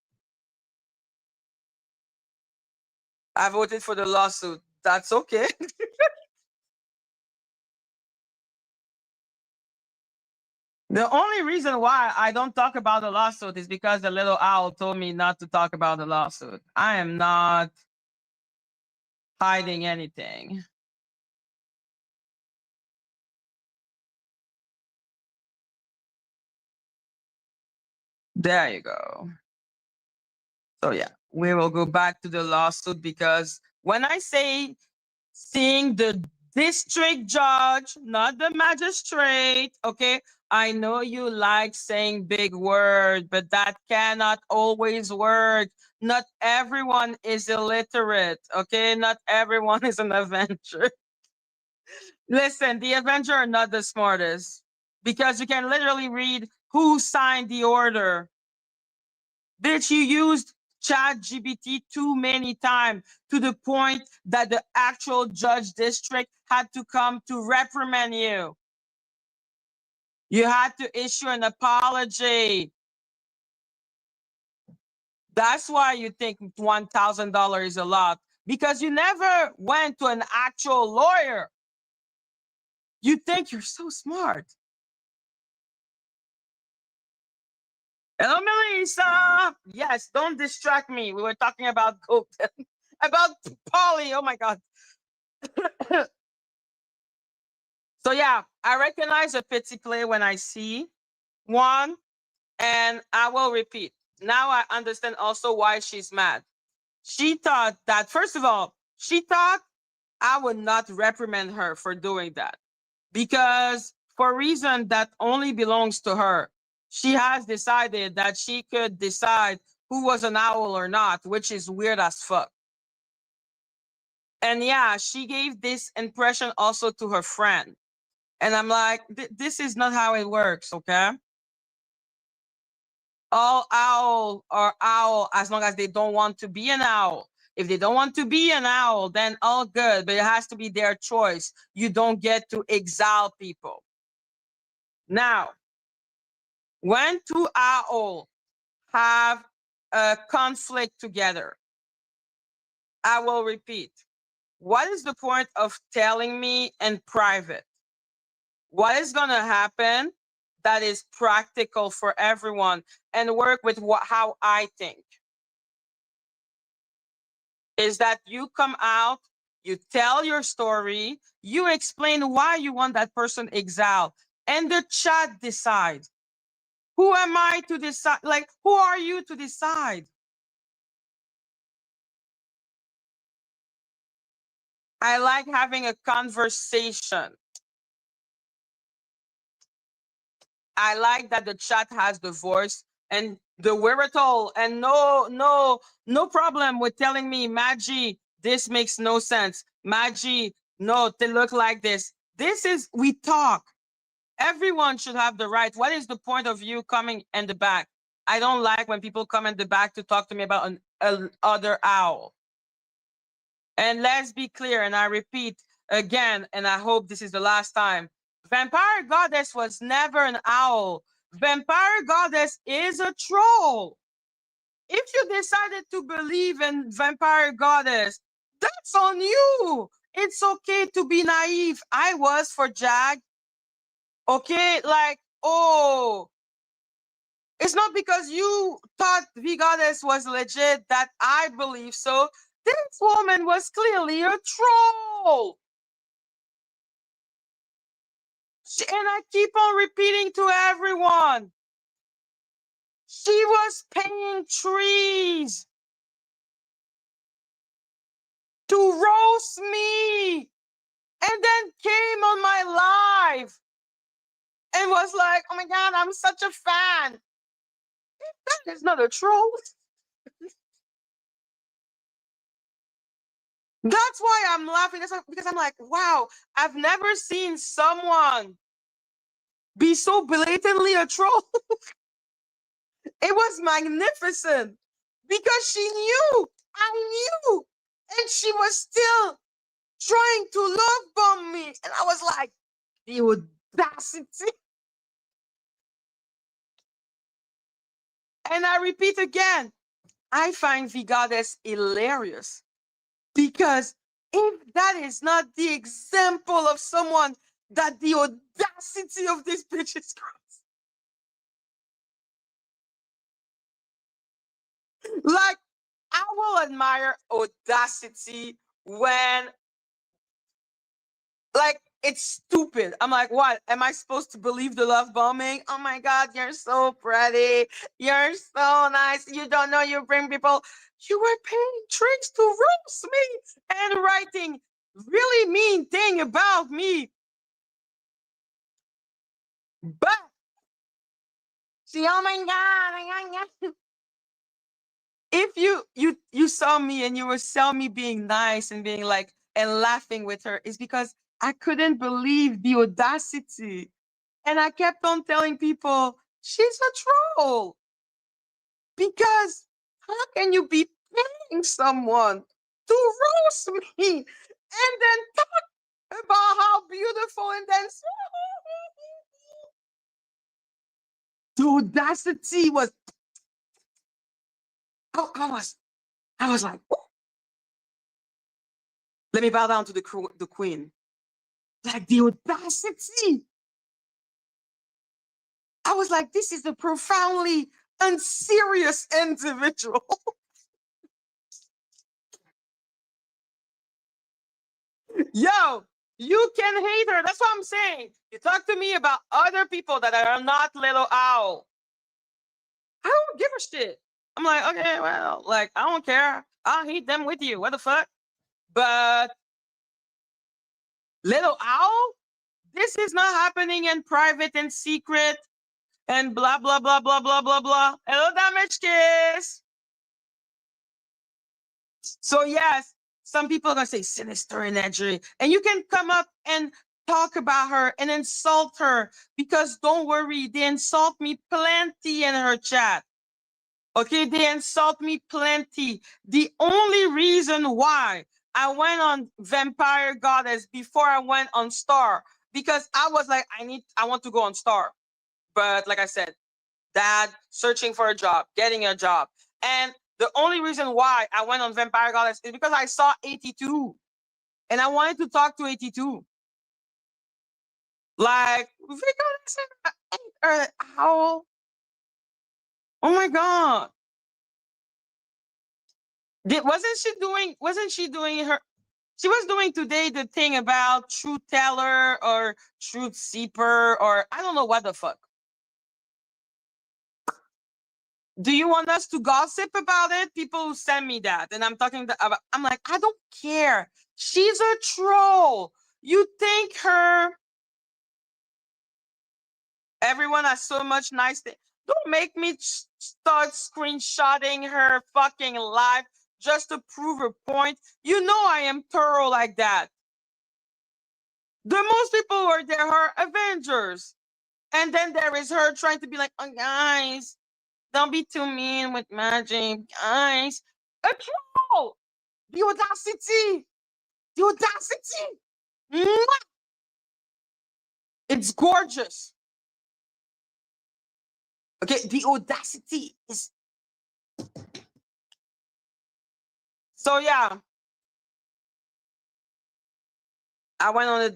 I voted for the lawsuit. That's okay. The only reason why I don't talk about the lawsuit is because the little owl told me not to talk about the lawsuit. I am not hiding anything. There you go. So yeah, we will go back to the lawsuit because when I say seeing the district judge, not the magistrate, okay, I know you like saying big word, but that cannot always work. Not everyone is illiterate, okay? Not everyone is an Avenger. Listen, the Avenger are not the smartest because you can literally read who signed the order. Bitch, you used Chat GPT too many times to the point that the actual judge district had to come to reprimand you. You had to issue an apology. That's why you think $1,000 is a lot, because you never went to an actual lawyer. You think you're so smart. Hello, Melissa. Yes, don't distract me. We were talking about Golden, about Polly. Oh my God. So yeah, I recognize a pity play when I see one, and I will repeat. Now I understand also why she's mad. She thought that, first of all, she thought I would not reprimand her for doing that because for a reason that only belongs to her, she has decided that she could decide who was an owl or not, which is weird as fuck. And yeah, she gave this impression also to her friend. And I'm like, this is not how it works, okay? All owl are owl as long as they don't want to be an owl. If they don't want to be an owl, then all good, but it has to be their choice. You don't get to exile people. Now, when two owls have a conflict together, I will repeat. What is the point of telling me in private? What is going to happen that is practical for everyone and work with how I think? Is that you come out, you tell your story, you explain why you want that person exiled, and the chat decides. Who am I to decide? Like, who are you to decide? I like having a conversation. I like that the chat has the voice and the wherewithal and no problem with telling me, Madgie, this makes no sense. Madgie, no, they look like this. This is, we talk. Everyone should have the right. What is the point of you coming in the back? I don't like when people come in the back to talk to me about an other owl. And let's be clear, and I repeat again, and I hope this is the last time. Vampire Goddess was never an owl. Vampire Goddess is a troll. If you decided to believe in Vampire Goddess, that's on you. It's okay to be naive. I was for Jag. Okay, like, oh, it's not because you thought V Goddess was legit that I believe so. This woman was clearly a troll. And I keep on repeating to everyone, she was paying trees to roast me and then came on my live and was like, oh my God, I'm such a fan. That is not a troll. That's why I'm laughing. Because I'm like, wow, I've never seen someone be so blatantly a troll. It was magnificent because she knew, I knew, and she was still trying to love bomb me. And I was like, the audacity. And I repeat again, I find V Goddess hilarious because if that is not the example of someone that the audacity of this bitch is gross. Like, I will admire audacity when, like, it's stupid. I'm like, what? Am I supposed to believe the love bombing? Oh my God, you're so pretty. You're so nice. You don't know you bring people. You were paying tricks to roast me and writing really mean thing about me. But see, oh my God. If you saw me and you were saw me being nice and being like and laughing with her, it's because I couldn't believe the audacity. And I kept on telling people, she's a troll. Because how can you be paying someone to roast me and then talk about how beautiful and then the audacity was, I was like, oh. Let me bow down to the queen. Like the audacity. I was like, this is a profoundly unserious individual. Yo, you can hate her. That's what I'm saying. You talk to me about other people that are not little owl. I don't give a shit. I'm like, okay, well, like, I don't care. I'll hate them with you. What the fuck? But little owl, this is not happening in private and secret and blah, blah, blah, blah, blah, blah, blah. Hello, damage kiss. So yes, some people are gonna say sinister energy, and you can come up and talk about her and insult her, because don't worry, they insult me plenty in her chat. Okay, they insult me plenty. The only reason why I went on Vampire Goddess before I went on Star, because I was like, I want to go on Star. But like I said, dad, searching for a job, getting a job. And the only reason why I went on Vampire Goddess is because I saw 82 and I wanted to talk to 82. Like, how? Oh my God. Wasn't she doing her, she was doing today the thing about truth teller or truth seeper, or I don't know what the fuck. Do you want us to gossip about it? People send me that, and I'm talking about, I'm like, I don't care. She's a troll. You think her, everyone has so much nice thing. Don't make me start screenshotting her fucking life just to prove a point. You know I am thorough like that. The most people who are there are Avengers. And then there is her trying to be like, oh, guys, don't be too mean with Madgie. Guys, a troll. The audacity. The audacity. Mwah! It's gorgeous. Okay, the audacity is. So yeah, I went on a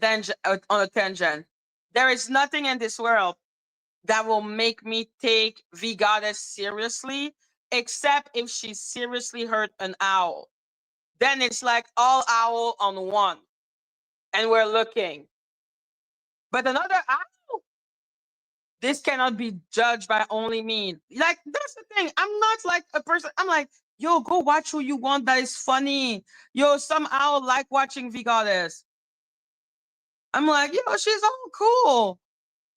tangent. There is nothing in this world that will make me take the goddess seriously, except if she seriously hurt an owl. Then it's like all owl on one, and we're looking. But another owl, this cannot be judged by only me. Like, that's the thing. I'm not like a person. I'm like, yo, go watch who you want that is funny. Yo, some owl like watching the goddess. I'm like, yo, she's all cool.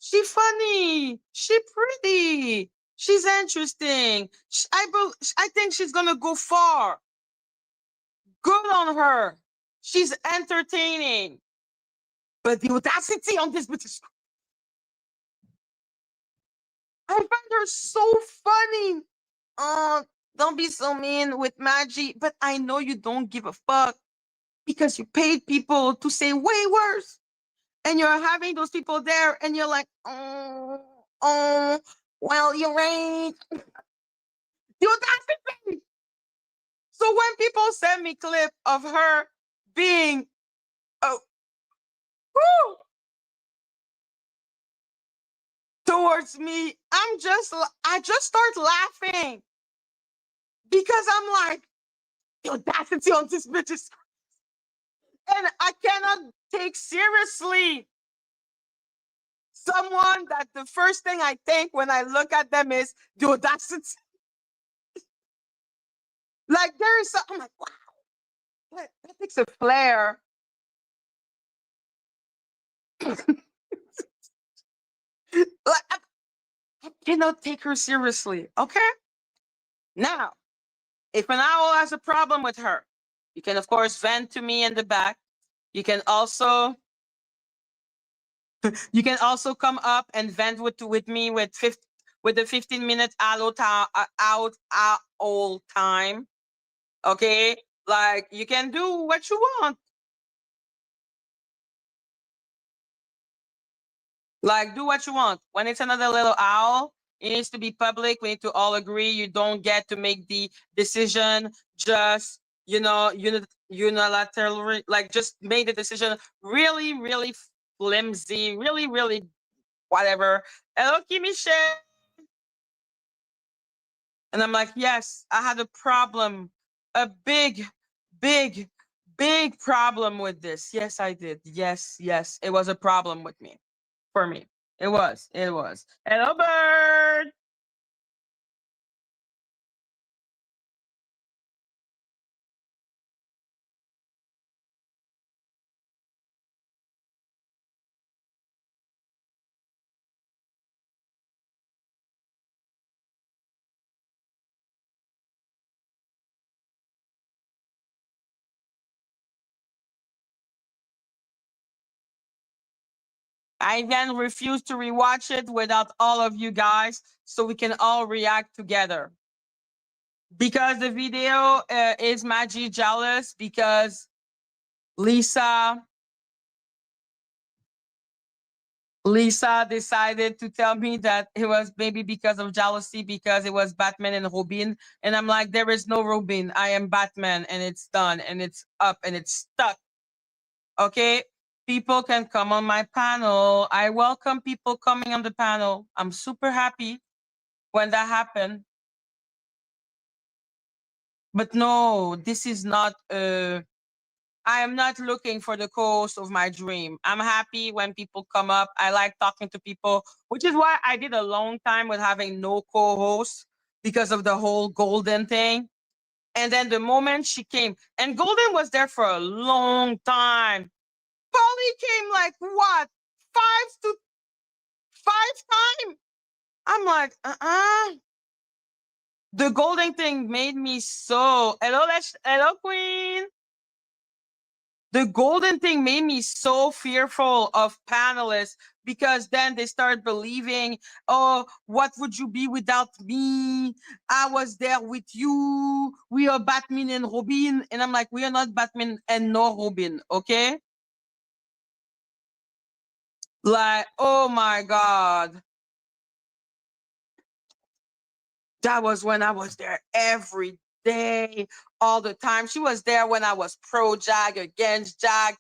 She funny. She pretty. She's interesting. I think she's gonna go far. Good on her. She's entertaining. But the audacity on this bitch, I find her so funny. Don't be so mean with Madgie. But I know you don't give a fuck because you paid people to say way worse. And you're having those people there and you're like, oh, well, you're right. The audacity. So when people send me clip of her being, oh, whoo, towards me, I just start laughing because I'm like, the audacity on this bitch is, and I cannot take seriously someone that the first thing I think when I look at them is the audacity. Like there is, I'm like, wow, that takes a flair. Like, I cannot take her seriously. Okay. Now, if an owl has a problem with her, you can of course vent to me in the back. You can also come up and vent with me with the 15-minute owl time. Okay, like you can do what you want. Like do what you want. When it's another little owl, it needs to be public. We need to all agree. You don't get to make the decision just unilaterally. Like just make the decision really, really flimsy, really, really whatever. Hello, Michelle. And I'm like, yes, I had a problem, a big, big, big problem with this. Yes, I did. Yes, yes, it was a problem with me, for me. It was. Hello, bird. I then refused to rewatch it without all of you guys so we can all react together. Because the video is Madgie jealous because Lisa decided to tell me that it was maybe because of jealousy because it was Batman and Robin. And I'm like, there is no Robin. I am Batman and it's done and it's up and it's stuck. Okay. People can come on my panel. I welcome people coming on the panel. I'm super happy when that happened. But no, this is not I am not looking for the co-host of my dream. I'm happy when people come up. I like talking to people, which is why I did a long time with having no co-host because of the whole Golden thing. And then the moment she came, and Golden was there for a long time. Polly came like what? Five times? I'm like, The Golden thing made me so hello Queen. The Golden thing made me so fearful of panelists because then they start believing, oh, what would you be without me? I was there with you. We are Batman and Robin. And I'm like, we are not Batman and no Robin, okay? Like, oh my God. That was when I was there every day, all the time. She was there when I was pro Jag, against Jag.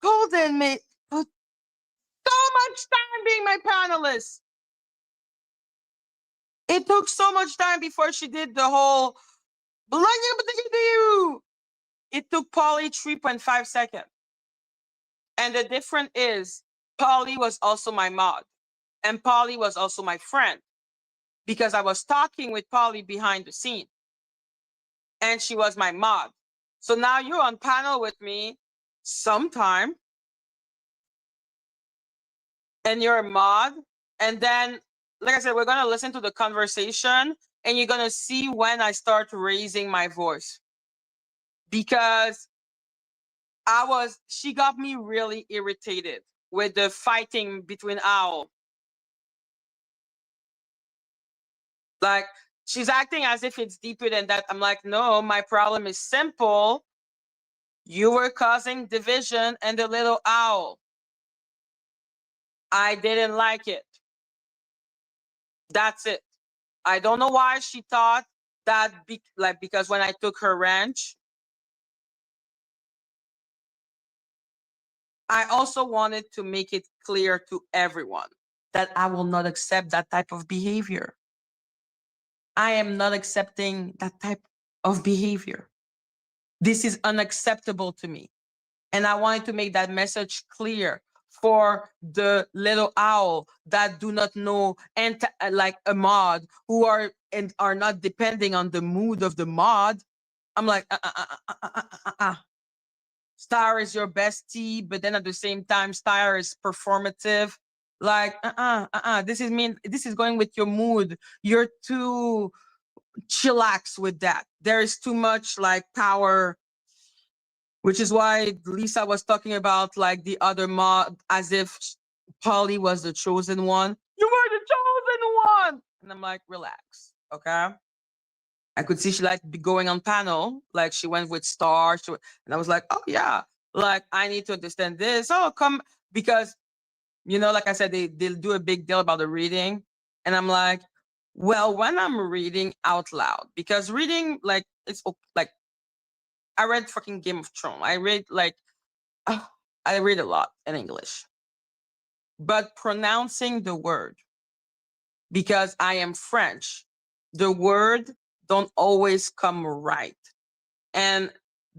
Golden made put so much time being my panelist. It took so much time before she did the whole. It took Polly 3.5 seconds. And the difference is Polly was also my mod. And Polly was also my friend. Because I was talking with Polly behind the scene. And she was my mod. So now you're on panel with me sometime. And you're a mod. And then, like I said, we're going to listen to the conversation. And you're going to see when I start raising my voice. Because she got me really irritated with the fighting between Owl. Like, she's acting as if it's deeper than that. I'm like, no, my problem is simple. You were causing division and the little owl. I didn't like it. That's it. I don't know why she thought that, because when I took her ranch, I also wanted to make it clear to everyone that I will not accept that type of behavior. I am not accepting that type of behavior. This is unacceptable to me. And I wanted to make that message clear for the little owl that do not know and like a mod who are not depending on the mood of the mod. I'm like, Star is your bestie, but then at the same time, Star is performative. Like, this is going with your mood. You're too chillax with that. There is too much like power, which is why Lisa was talking about like the other mod as if Polly was the chosen one. You were the chosen one. And I'm like, relax. Okay. I could see she like be going on panel. Like she went with Star. And I was like, oh yeah. Like I need to understand this. Oh, come because like I said, they'll do a big deal about the reading. And I'm like, well, when I'm reading out loud, because reading like it's like I read fucking Game of Thrones. I read I read a lot in English. But pronouncing the word, because I am French, the word don't always come right. And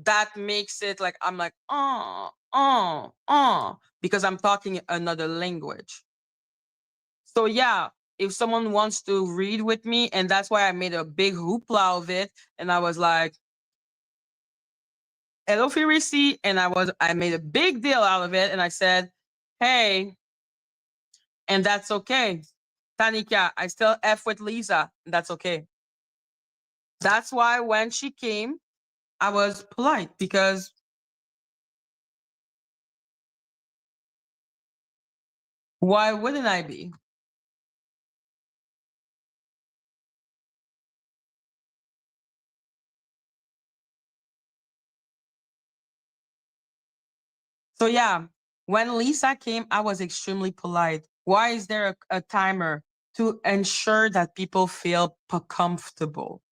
that makes it like, I'm like, because I'm talking another language. So yeah, if someone wants to read with me, and that's why I made a big hoopla of it, and I was like, hello, Firisi, and I made a big deal out of it, and I said, hey, and that's okay. Tanika, I still F with Lisa, and that's okay. That's why when she came, I was polite because Why wouldn't I be? So yeah, when Lisa came, I was extremely polite. Why is there a timer? To ensure that people feel comfortable,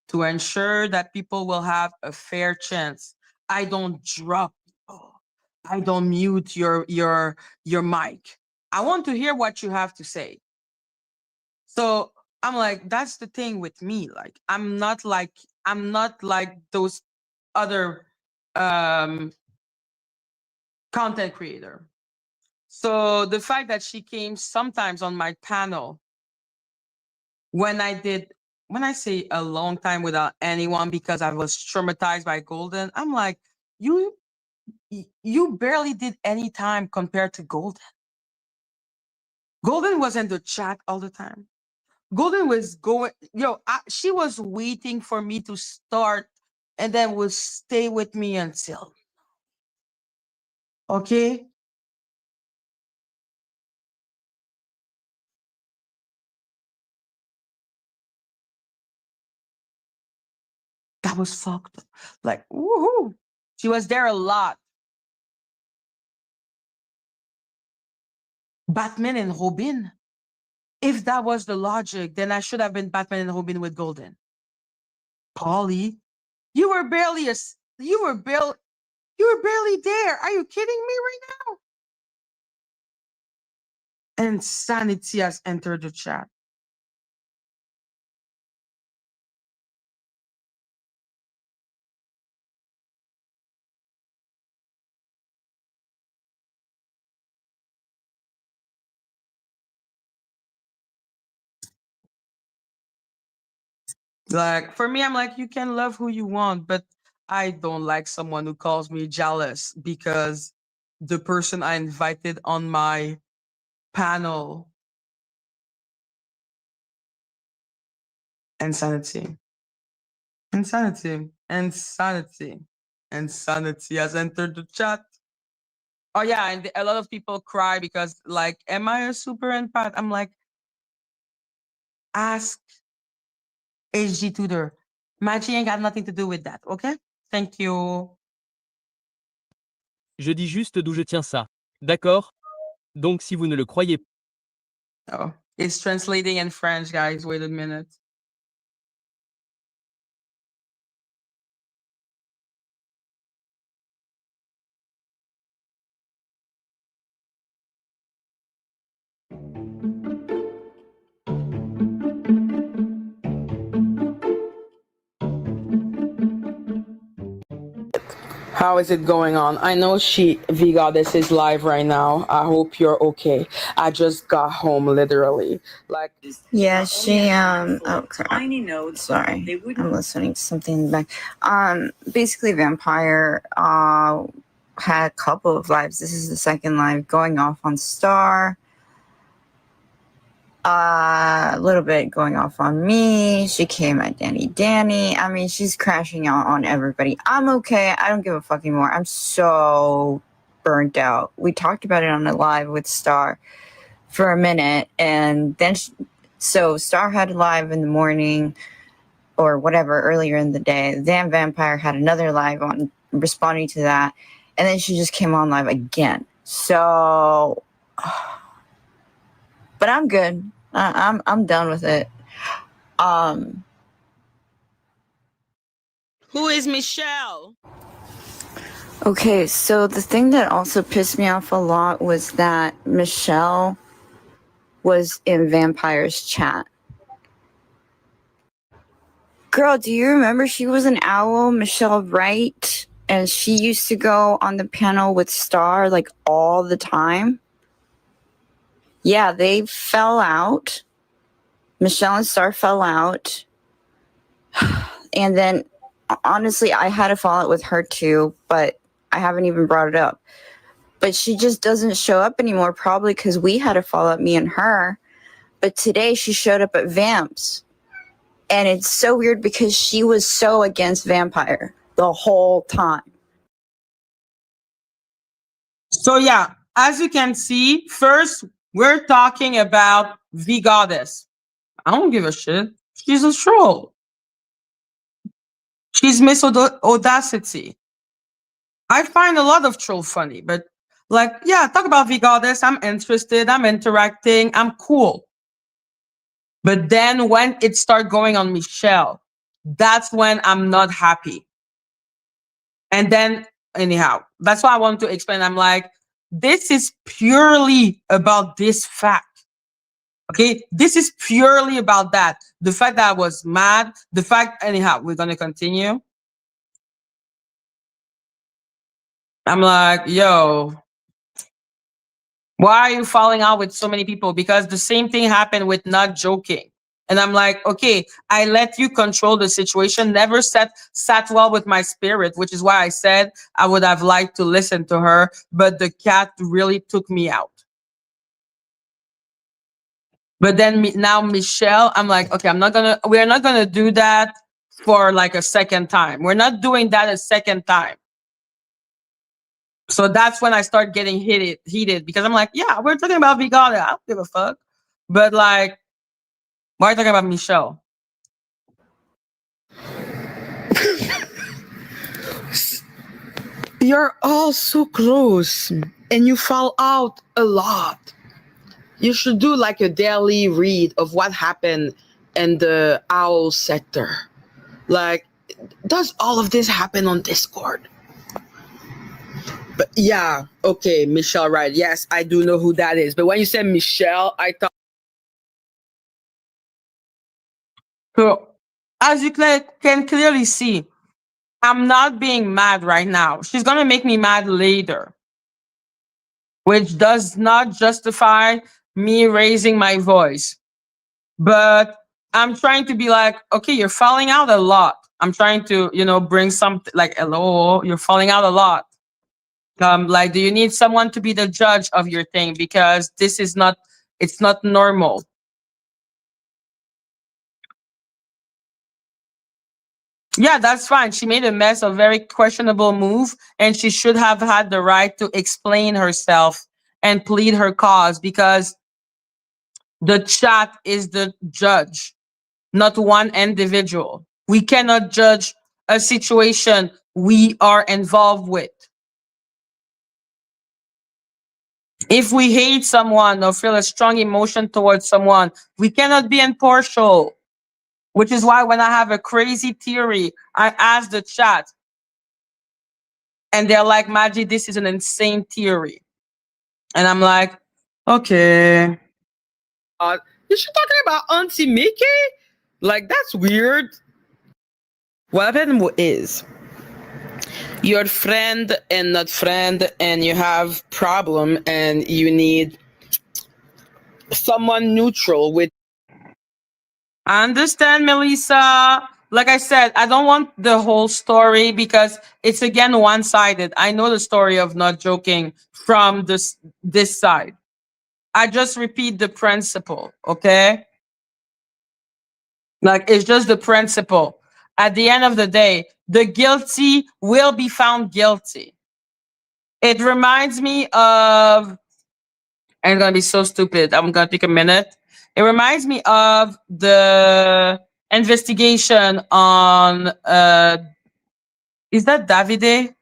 to ensure that people will have a fair chance. I don't drop people. I don't mute your mic. I want to hear what you have to say. So I'm like, that's the thing with me. Like, I'm not like those other content creator. So the fact that she came sometimes on my panel when I say a long time without anyone because I was traumatized by Golden, I'm like, you you barely did any time compared to Golden. Golden was in the chat all the time. Golden was going, she was waiting for me to start and then would stay with me until. Okay? That was fucked up. Like, woohoo. She was there a lot. Batman and Robin. If that was the logic, then I should have been Batman and Robin with Golden. Polly, you were barely a, you were barely there. Are you kidding me right now? Insanity has entered the chat. Like, for me, I'm like, you can love who you want, but I don't like someone who calls me jealous because the person I invited on my panel. Insanity. Insanity. Insanity. Insanity has entered the chat. Oh yeah, and a lot of people cry because like, am I a super empath? I'm like, ask HG Tutor. Madgie ain't got nothing to do with that, okay? Thank you. Je dis juste d'où je tiens ça. D'accord? Donc si vous ne le croyez pas. Oh, it's translating in French, guys. Wait a minute. How is it going on? I know V Goddess is live right now. I hope you're okay. I just got home literally. Like, yeah, she oh crap. Sorry. I'm listening to something back. Basically Vampire had a couple of lives. This is the second live going off on Star. A little bit going off on me. She came at Danny. I mean, she's crashing out on everybody. I'm okay. I don't give a fuck anymore. I'm so burnt out. We talked about it on the live with Star for a minute, and then so Star had a live in the morning or whatever earlier in the day. Then Vampire had another live on responding to that, and then she just came on live again. So but I'm good. I'm done with it. who is Michelle? Okay, so the thing that also pissed me off a lot was that Michelle was in Vampire's chat. Girl, do you remember she was an owl, Michelle Wright? And she used to go on the panel with Star like all the time. Yeah, they fell out. Michelle and Star fell out. And then, honestly, I had a fallout with her too, but I haven't even brought it up. But she just doesn't show up anymore, probably because we had a fallout, me and her. But today she showed up at Vamps. And it's so weird because she was so against Vampire the whole time. So yeah, as you can see, first We're talking about the goddess. I don't give a shit. She's a troll. She's Miss Audacity. I find a lot of troll funny, but like, yeah, talk about the goddess. I'm interested. I'm interacting. I'm cool. But then when it started going on Michelle, that's when I'm not happy. And then, anyhow, that's why I want to explain. I'm like, this is purely about this fact. Okay, this is purely about that. The fact that I was mad, the fact, anyhow, we're going to continue. I'm like, yo, why are you falling out with so many people? Because the same thing happened with Not Joking. And I'm like, okay, I let you control the situation, never sat well with my spirit, which is why I said I would have liked to listen to her, but the cat really took me out. But then now Michelle, I'm like, okay, we're not gonna do that for like a second time. We're not doing that a second time. So that's when I start getting heated because I'm like, yeah, we're talking about Vigada. I don't give a fuck. But like, why are you talking about Michelle? You're all so close and you fall out a lot. You should do like a daily read of what happened in the owl sector. Like, does all of this happen on Discord? But yeah, okay, Michelle, right. Yes, I do know who that is. But when you said Michelle, I thought. So as you can clearly see, I'm not being mad right now. She's gonna make me mad later, which does not justify me raising my voice. But I'm trying to be like, okay, you're falling out a lot. I'm trying to, bring something like, hello, you're falling out a lot. Like, do you need someone to be the judge of your thing? Because it's not normal. Yeah, that's fine. She made a mess, a very questionable move, and she should have had the right to explain herself and plead her cause because the chat is the judge, not one individual. We cannot judge a situation we are involved with. If we hate someone or feel a strong emotion towards someone, we cannot be impartial. Which is why when I have a crazy theory, I ask the chat, and they're like, Madgie, this is an insane theory. And I'm like, okay. Is she talking about Auntie Mickey? Like, that's weird. What happened is you're friend and not friend, and you have problem, and you need someone neutral with. I understand, Melissa. Like I said, I don't want the whole story because it's again one-sided. I know the story of Not Joking from this side. I just repeat the principle, okay? Like, it's just the principle. At the end of the day, the guilty will be found guilty. It reminds me of, I'm gonna be so stupid. I'm gonna take a minute. It reminds me of the investigation on is that Davide?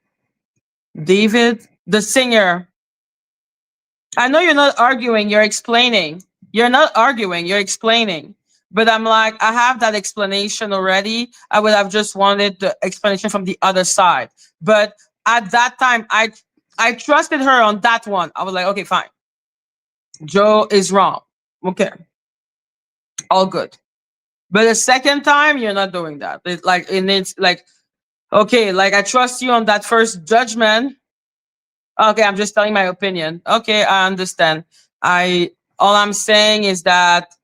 David? The singer. I know you're not arguing, you're explaining. You're not arguing, you're explaining. But I'm like, I have that explanation already. I would have just wanted the explanation from the other side. But at that time, I trusted her on that one. I was like, okay, fine. Joe is wrong. Okay. All good. But the second time, you're not doing that. It needs like, okay, like I trust you on that first judgment. Okay, I'm just telling my opinion. Okay, I understand. All I'm saying is that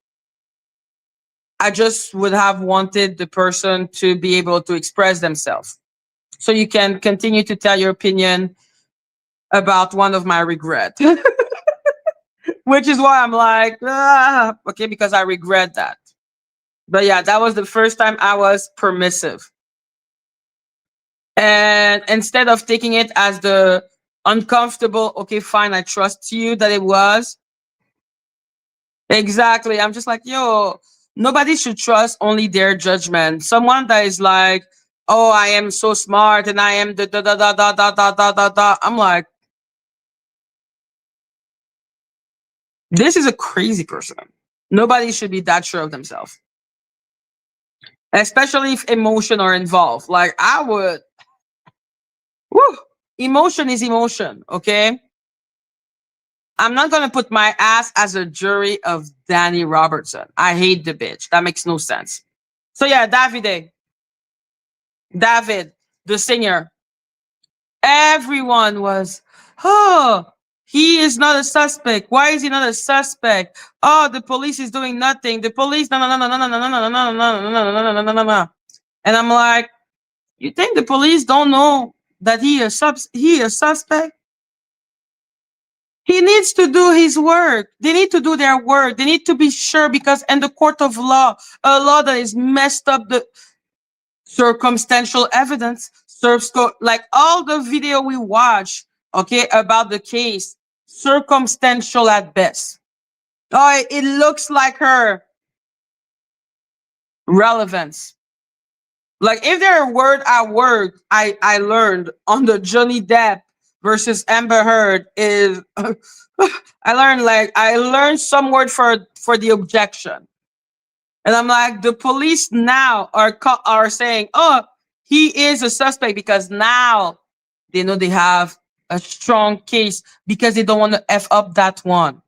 I just would have wanted the person to be able to express themselves. So you can continue to tell your opinion about one of my regret. Which is why I'm like, okay, because I regret that. But yeah, that was the first time I was permissive. And instead of taking it as the uncomfortable, okay, fine, I trust you that it was, Exactly. I'm just like, yo, nobody should trust only their judgment. Someone that is like, oh, I am so smart and I am the da da da da da da da da da. I'm like, this is a crazy person. Nobody should be that sure of themselves, especially if emotion are involved. Like I would, whew, emotion is emotion. Okay. I'm not gonna put my ass as a jury of Danny Robertson. I hate the bitch. That makes no sense. So yeah, David, the singer. Everyone was, oh, he is not a suspect. Why is he not a suspect? Oh, the police is doing nothing. The police, no, no, no, no, no, no, no, no, no, no, no, no, no, no, no, no, no. And I'm like, you think the police don't know that he a suspect? He needs to do his work. They need to do their work. They need to be sure because in the court of law, a law that is messed up the circumstantial evidence serves like all the video we watch, okay, about the case, circumstantial at best. Oh, it looks like her relevance. Like if there are word at word I learned on the Johnny Depp versus Amber Heard is I learned some word for the objection. And I'm like, the police now are saying, oh, he is a suspect because now they know they have a strong case because they don't want to F up that one.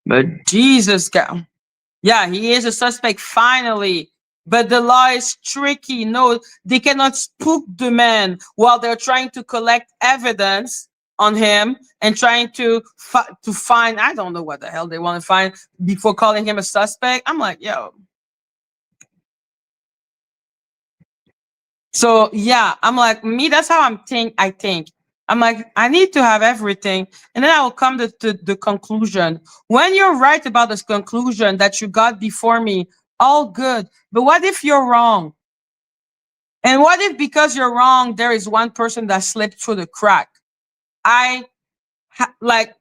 But Jesus, God. Yeah, he is a suspect finally. But the law is tricky. No, they cannot spook the man while they're trying to collect evidence on him and trying to find, I don't know what the hell they want to find before calling him a suspect. I'm like, yo. So yeah, I'm like, me, that's how I think. I'm like, I need to have everything. And then I will come to the conclusion. When you're right about this conclusion that you got before me, all good. But what if you're wrong? And what if because you're wrong, there is one person that slipped through the crack? Like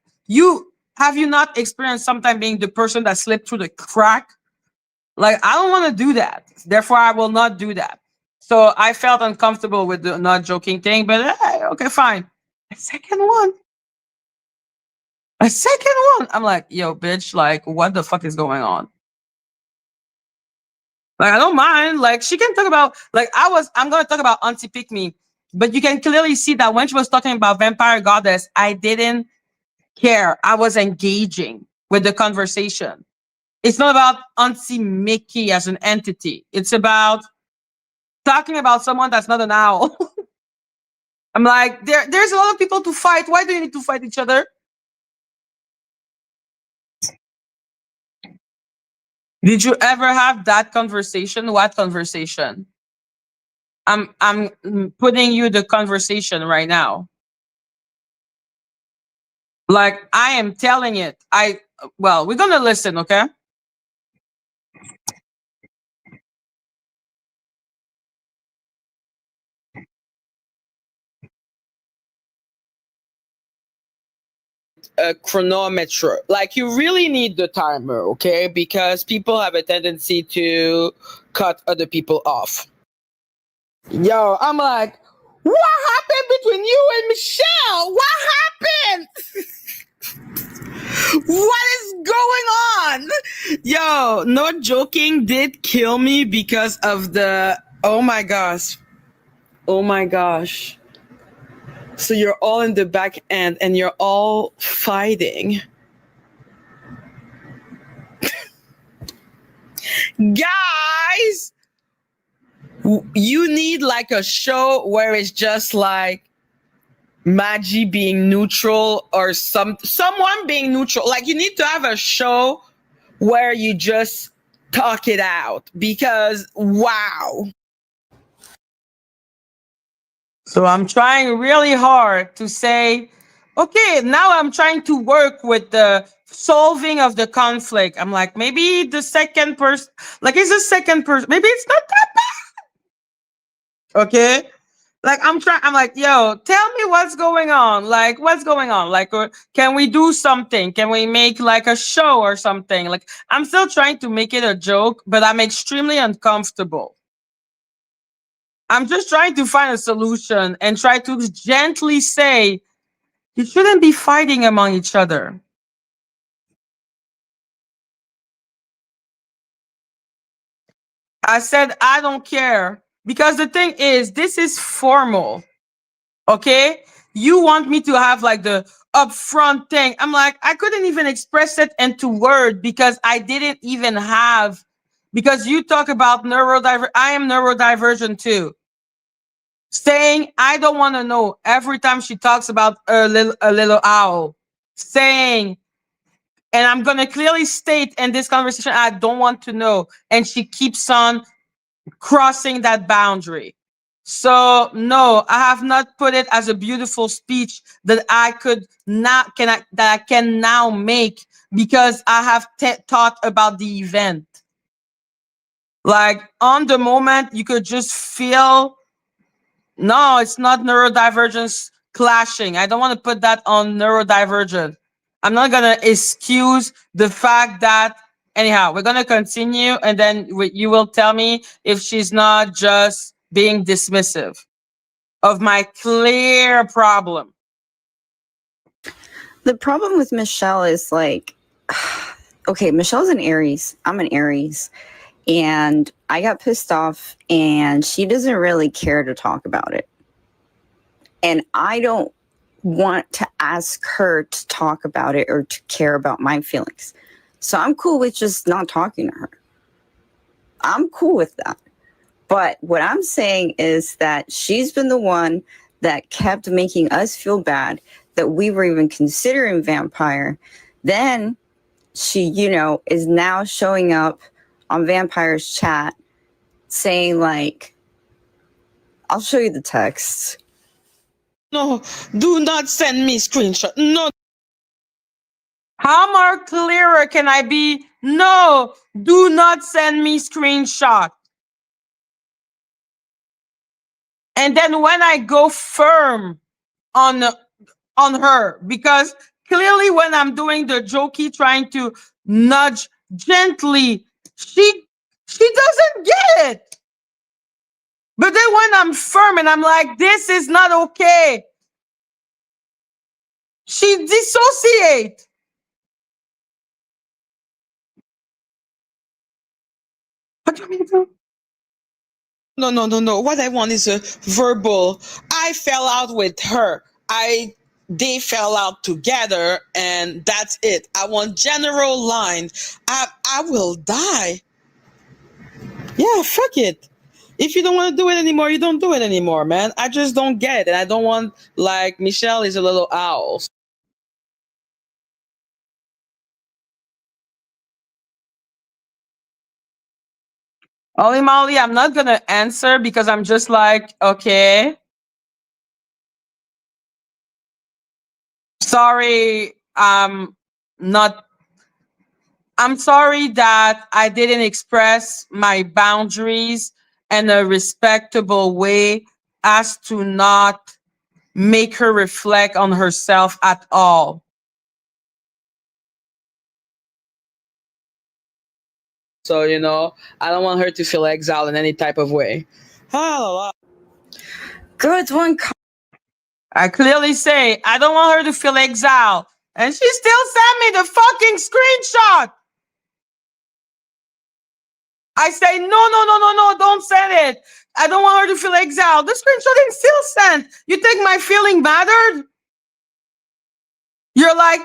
have you not experienced sometime being the person that slipped through the crack? Like, I don't want to do that. Therefore, I will not do that. So I felt uncomfortable with the not joking thing, but hey, okay, fine. A second one. A second one. I'm like, yo, bitch, like, what the fuck is going on? Like, I don't mind. Like, she can talk about, like, I'm going to talk about Auntie Pick Me, but you can clearly see that when she was talking about Vampire Goddess, I didn't care. I was engaging with the conversation. It's not about Auntie Mickey as an entity. It's about talking about someone that's not an owl. I'm like, there's a lot of people to fight. Why do you need to fight each other? Did you ever have that conversation? What conversation? I'm putting you the conversation right now. Like I am telling it. We're gonna listen, okay? A chronometer. Like you really need the timer, okay? Because people have a tendency to cut other people off. Yo, I'm like, what happened between you and Michelle? What happened? What is going on? Yo, not joking, did kill me because of the, oh my gosh. Oh my gosh. So you're all in the back end and you're all fighting. Guys, you need like a show where it's just like Madgie being neutral or someone being neutral. Like you need to have a show where you just talk it out because wow. So I'm trying really hard to say, okay, now I'm trying to work with the solving of the conflict. I'm like, maybe the second person, like it's the second person, maybe it's not that bad. Okay. Like I'm like, yo, tell me what's going on. Like, what's going on? Like, can we do something? Can we make like a show or something? Like, I'm still trying to make it a joke, but I'm extremely uncomfortable. I'm just trying to find a solution and try to gently say, you shouldn't be fighting among each other. I said, I don't care. Because the thing is, this is formal. Okay? You want me to have like the upfront thing. I'm like, I couldn't even express it into word because I didn't even have, because you talk about I am neurodivergent too. Saying, I don't want to know every time she talks about a little owl. Saying, and I'm going to clearly state in this conversation, I don't want to know. And she keeps on crossing that boundary. So no, I have not put it as a beautiful speech that I could not that I can now make because I have thought about the event. Like on the moment, you could just feel, no, it's not neurodivergence clashing. I don't want to put that on neurodivergent. I'm not gonna excuse the fact that. Anyhow, we're gonna continue, and then you will tell me if she's not just being dismissive of my clear problem. The problem with Michelle is like, okay, Michelle's an Aries. I'm an Aries. And I got pissed off, and she doesn't really care to talk about it. And I don't want to ask her to talk about it or to care about my feelings. So I'm cool with just not talking to her. I'm cool with that. But what I'm saying is that she's been the one that kept making us feel bad that we were even considering vampire. Then she, is now showing up on Vampire's chat saying like, I'll show you the text. No, do not send me screenshot. No. How more clearer can I be? No, do not send me screenshot. And then when I go firm on her, because clearly when I'm doing the jokey, trying to nudge gently, she doesn't get it. But then when I'm firm and I'm like, this is not okay, she dissociates. What do you mean to do? No. What I want is a verbal. I fell out with her. They fell out together, and that's it. I want general line. I will die. Yeah, fuck it. If you don't want to do it anymore, you don't do it anymore, man. I just don't get it. And I don't want, like, Michelle is a little owl. Holy moly, I'm not gonna answer because I'm just like, okay. Sorry, not. I'm sorry that I didn't express my boundaries in a respectable way as to not make her reflect on herself at all. So, I don't want her to feel exiled in any type of way. Good one. I clearly say I don't want her to feel exiled. And she still sent me the fucking screenshot. I say, no, don't send it. I don't want her to feel exiled. The screenshot is still sent. You think my feeling mattered? You're like,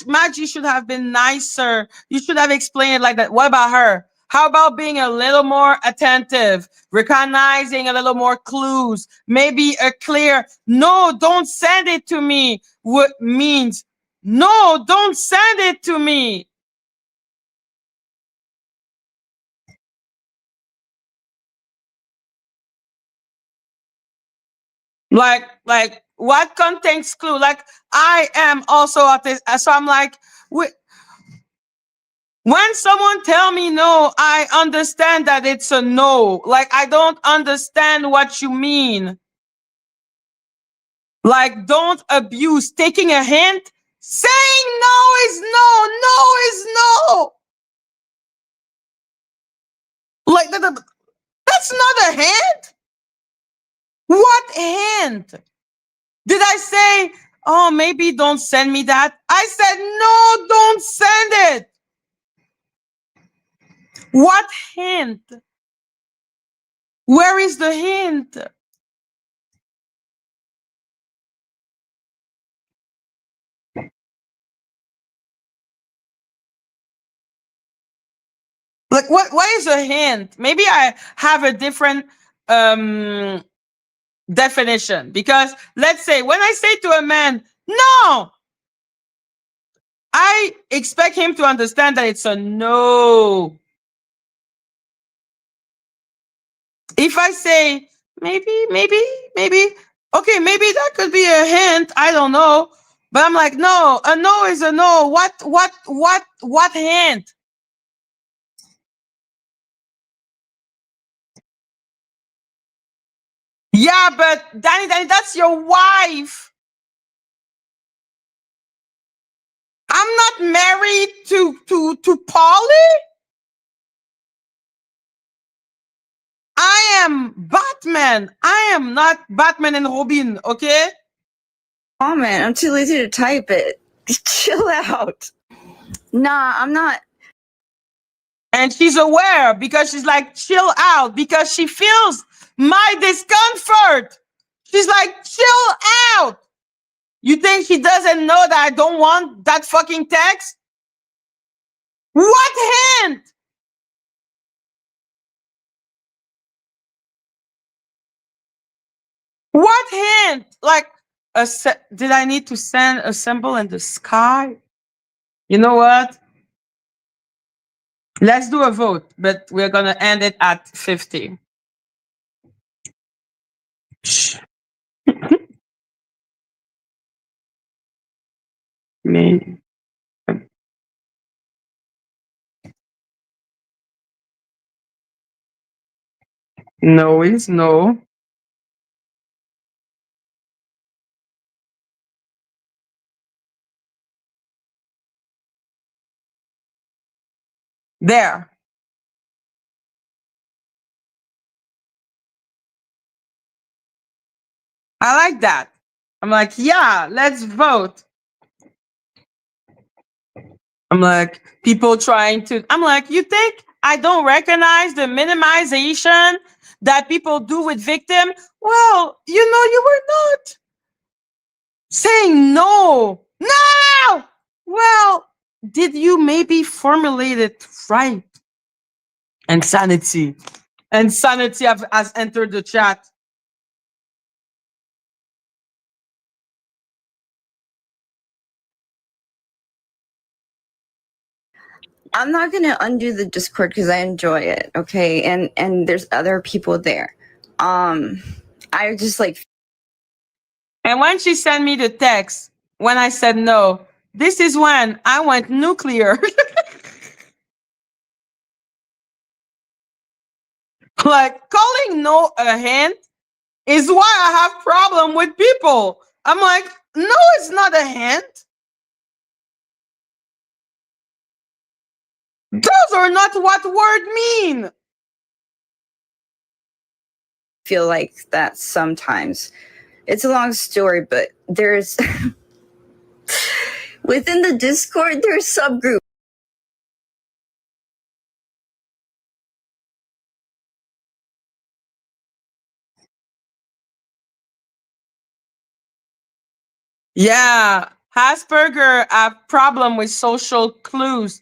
Madgie should have been nicer. You should have explained it like that. What about her? How about being a little more attentive, recognizing a little more clues, maybe a clear, no, don't send it to me, what means, no, don't send it to me. Like what context clue? Like I am also autistic, so I'm like, when someone tell me no, I understand that it's a no. Like I don't understand what you mean. Like, don't abuse taking a hint. Saying no is no. No is no. Like, that's not a hint. What hint? Did I say, oh, maybe don't send me that? I said, no, don't send it. What hint? Where is the hint? Like, what is a hint? Maybe I have a different definition, because let's say when I say to a man, no, I expect him to understand that it's a no. If I say maybe, okay, maybe that could be a hint. I don't know. But I'm like, no, a no is a no. What hint? Yeah, but Danny, that's your wife. I'm not married to Polly. I am Batman. I am not Batman and Robin, okay? Comment. I'm too lazy to type it. Chill out. Nah, I'm not. And she's aware, because she's like, chill out, because she feels my discomfort. She's like, chill out. You think she doesn't know that I don't want that fucking text? What hint? What hint? Like, did I need to send a symbol in the sky? You know what? Let's do a vote, but we're going to end it at 50. Shh. Me. No is no. There. I like that. I'm like, yeah, let's vote. I'm like, people trying to, I'm like, you think I don't recognize the minimization that people do with victim? Well, you know, you were not saying no. No! Well, did you maybe formulate it right? Insanity. Insanity has entered the chat. I'm not gonna undo the Discord because I enjoy it, okay? And there's other people there. I just like. And when she sent me the text, when I said no, this is when I went nuclear. Like, calling no a hint is why I have problem with people. I'm like, no, it's not a hint. Those are not what word mean. Feel like that sometimes. It's a long story, but there's within the Discord there's subgroups. Yeah, Asperger have problem with social clues.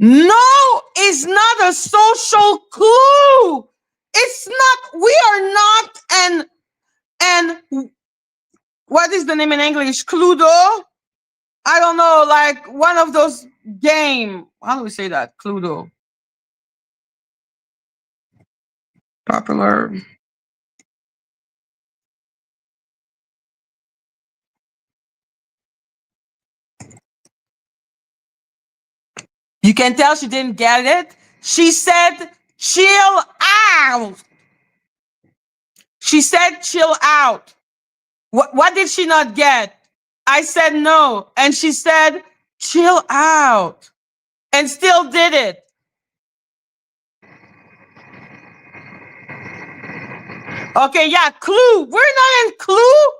No is not a social clue. It's not. We are not and what is the name in English? Cluedo? I don't know, like one of those game. How do we say that? Cluedo. Popular. You can tell she didn't get it. She said, chill out. She said, chill out. What did she not get? I said no. And she said, chill out. And still did it. Okay, yeah, clue. We're not in clue.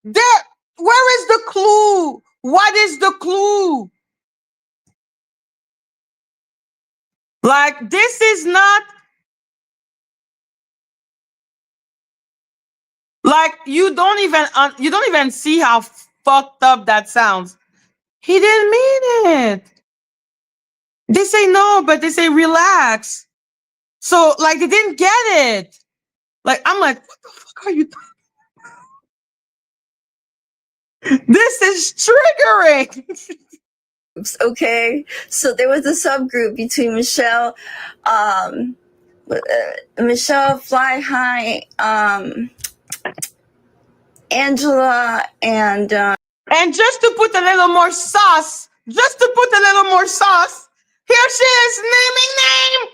There. Where is the clue? What is the clue? Like, this is not. Like, you don't even see how fucked up that sounds. He didn't mean it. They say no, but they say relax. So, like, they didn't get it. Like, I'm like, what the fuck are you talking? This is triggering. Okay, so there was a subgroup between Michelle, Michelle Fly High, Angela, and just to put a little more sauce, here she is naming name.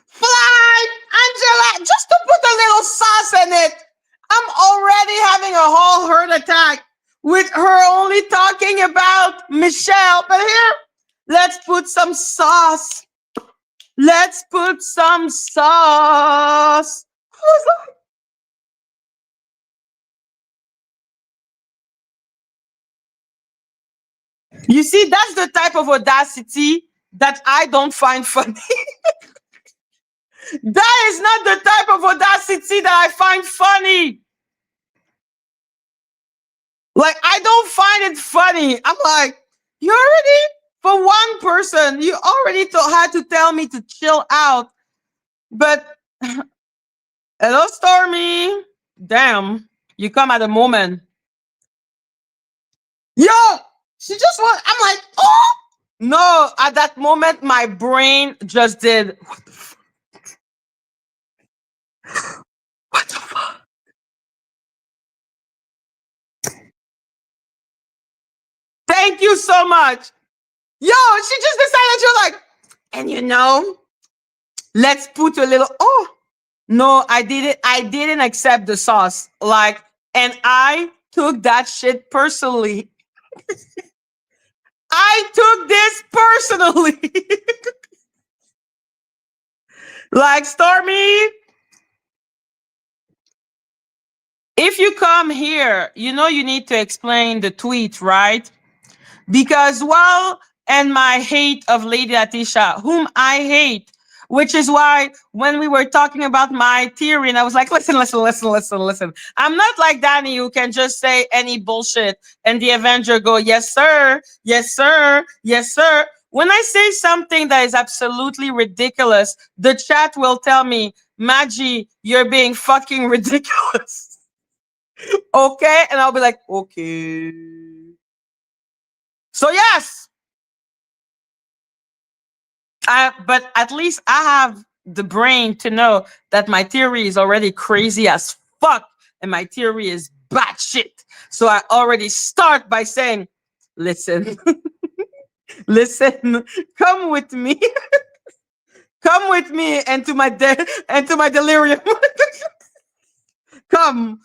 Fly, Angela, just to put a little sauce in it. I'm already having a whole heart attack with her only talking about Michelle. But here, let's put some sauce. Let's put some sauce. You see, that's the type of audacity that I don't find funny. That is not the type of audacity that I find funny. Like, I don't find it funny. I'm like, you already, for one person, you already had to tell me to chill out. But, hello, Stormy. Damn, you come at a moment. Yo, she just want, I'm like, oh! No, at that moment, my brain just did, what the fuck? What the fuck? Thank you so much. Yo, she just decided you're like, and you know, let's put a little, oh, no, I didn't accept the sauce. Like, and I took that shit personally. I took this personally. Like, Stormy, if you come here, you know you need to explain the tweet, right? Because, well, and my hate of Lady Atisha, whom I hate, which is why when we were talking about my theory, and I was like, listen. I'm not like Danny who can just say any bullshit and the Avenger go, yes, sir, yes, sir, yes, sir. When I say something that is absolutely ridiculous, the chat will tell me, Madgie, you're being fucking ridiculous. Okay? And I'll be like, okay. So yes, but at least I have the brain to know that my theory is already crazy as fuck and my theory is batshit. So I already start by saying, listen, listen, come with me. Come with me into my delirium. Come.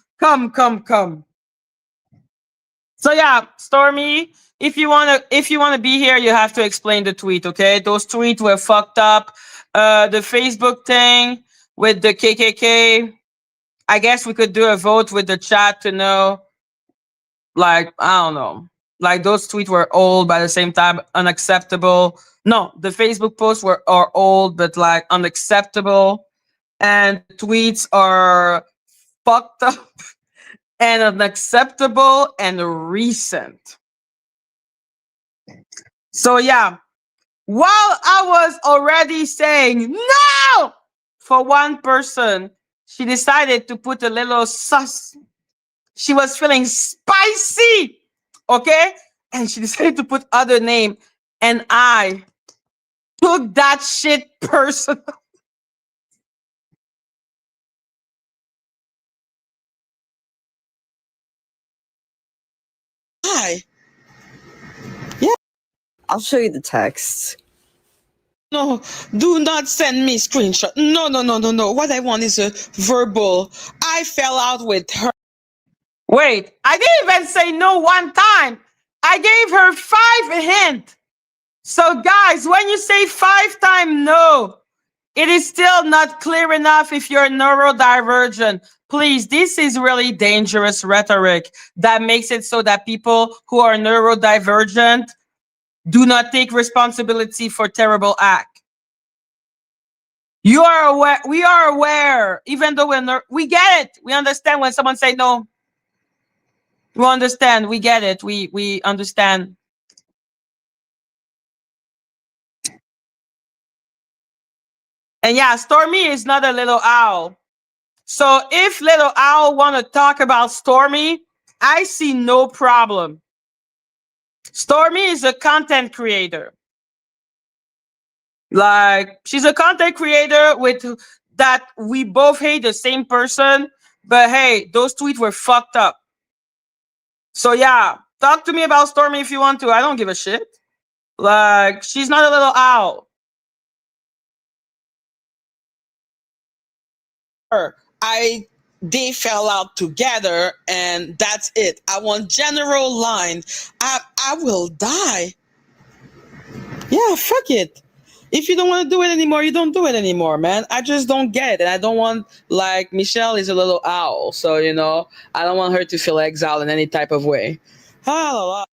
So yeah, Stormy, if you wanna be here, you have to explain the tweet, okay? Those tweets were fucked up. The Facebook thing with the KKK. I guess we could do a vote with the chat to know. Like, I don't know. Like, those tweets were old, but at the same time unacceptable. No, the Facebook posts are old, but like unacceptable. And tweets are fucked up and unacceptable and recent. So yeah, while I was already saying no for one person, she decided to put a little sauce. She was feeling spicy, okay? And she decided to put other name, and I took that shit personal. Hi. I'll show you the text. No, do not send me screenshot. No. What I want is a verbal. I fell out with her. Wait, I didn't even say no one time. I gave her 5 hints. So guys, when you say 5 times no, it is still not clear enough if you're neurodivergent. Please, this is really dangerous rhetoric that makes it so that people who are neurodivergent do not take responsibility for terrible act. You are aware, we are aware, even though we get it. We understand when someone say no. We understand, we get it. We understand. And yeah, Stormy is not a little owl. So if little owl want to talk about Stormy, I see no problem. Stormy is a content creator. Like, she's a content creator with that we both hate the same person, but hey, those tweets were fucked up. So yeah, talk to me about Stormy if you want to. I don't give a shit. Like, she's not a little owl. They fell out together and that's it. I want general line. I will die. Yeah, fuck it. If you don't want to do it anymore, you don't do it anymore, man. I just don't get it. And I don't want, like, Michelle is a little owl. So, you know, I don't want her to feel exiled in any type of way. Girl,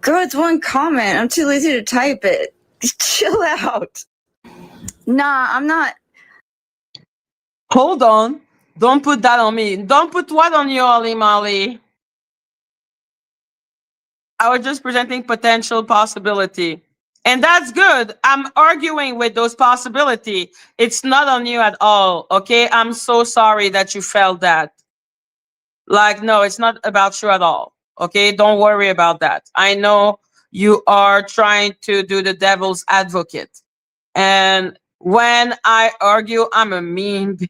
it's one comment. I'm too lazy to type it. Chill out. Nah, I'm not. Hold on. Don't put that on me. Don't put what on you, Ollie Molly? I was just presenting potential possibility. And that's good. I'm arguing with those possibility. It's not on you at all. Okay. I'm so sorry that you felt that. Like, no, it's not about you at all. Okay. Don't worry about that. I know you are trying to do the devil's advocate. And when I argue, I'm a mean bitch.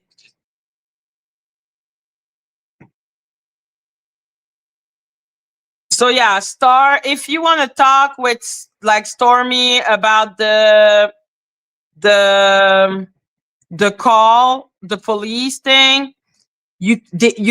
So yeah, Star, if you want to talk with like Stormy about the call, the police thing, you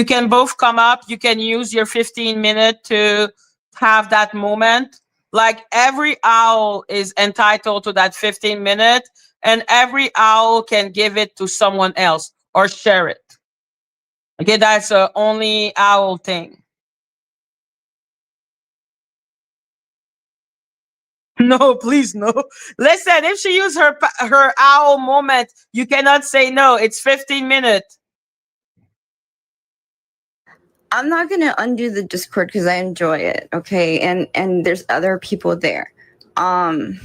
can both come up. You can use your 15 minute to have that moment. Like, every owl is entitled to that 15 minute, and every owl can give it to someone else or share it. Okay, that's the only owl thing. No, please, no. Listen, if she used her owl moment, you cannot say no. It's 15 minutes. I'm not gonna undo the Discord because I enjoy it. Okay, and there's other people there. Because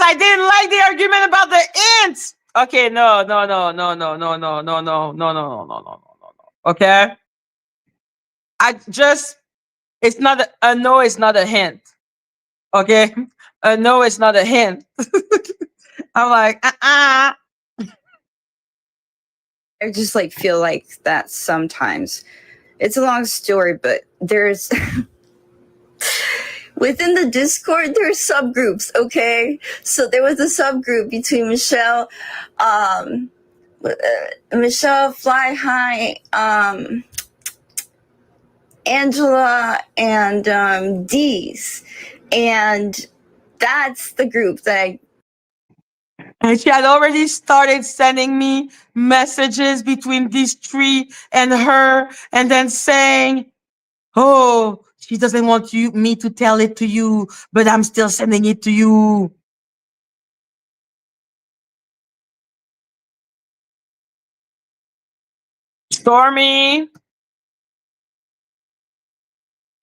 I didn't like the argument about the ints. Okay, no. Okay, it's not a no. It's not a hint. Okay, a no is not a hint. I'm like, I just like feel like that sometimes. It's a long story, but there's within the Discord there's subgroups, okay? So there was a subgroup between Michelle, Fly High, Angela, and Dee's. And that's the group that and she had already started sending me messages between these three and her, and then saying, oh, she doesn't want me to tell it to you, but I'm still sending it to you. Stormy,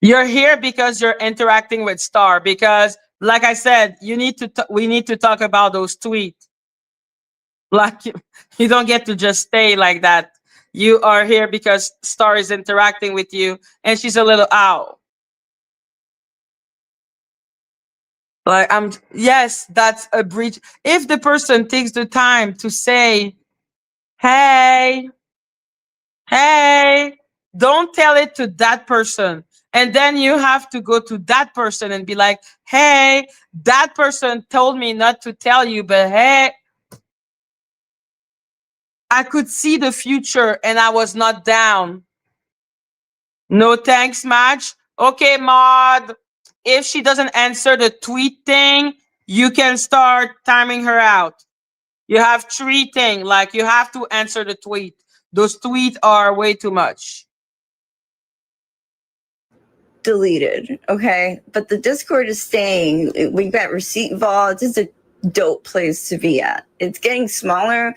you're here because you're interacting with Star. Because, like I said, we need to talk about those tweets. Like, you don't get to just stay like that. You are here because Star is interacting with you, and she's a little owl. Like, yes, that's a breach. If the person takes the time to say, hey, don't tell it to that person. And then you have to go to that person and be like, hey, that person told me not to tell you, but hey. I could see the future and I was not down. No thanks, Madge. Okay, Maud. If she doesn't answer the tweet thing, you can start timing her out. You have 3 things, like you have to answer the tweet. Those tweets are way too much. Deleted. Okay. But the Discord is staying. We've got receipt vaults. It's a dope place to be at. It's getting smaller,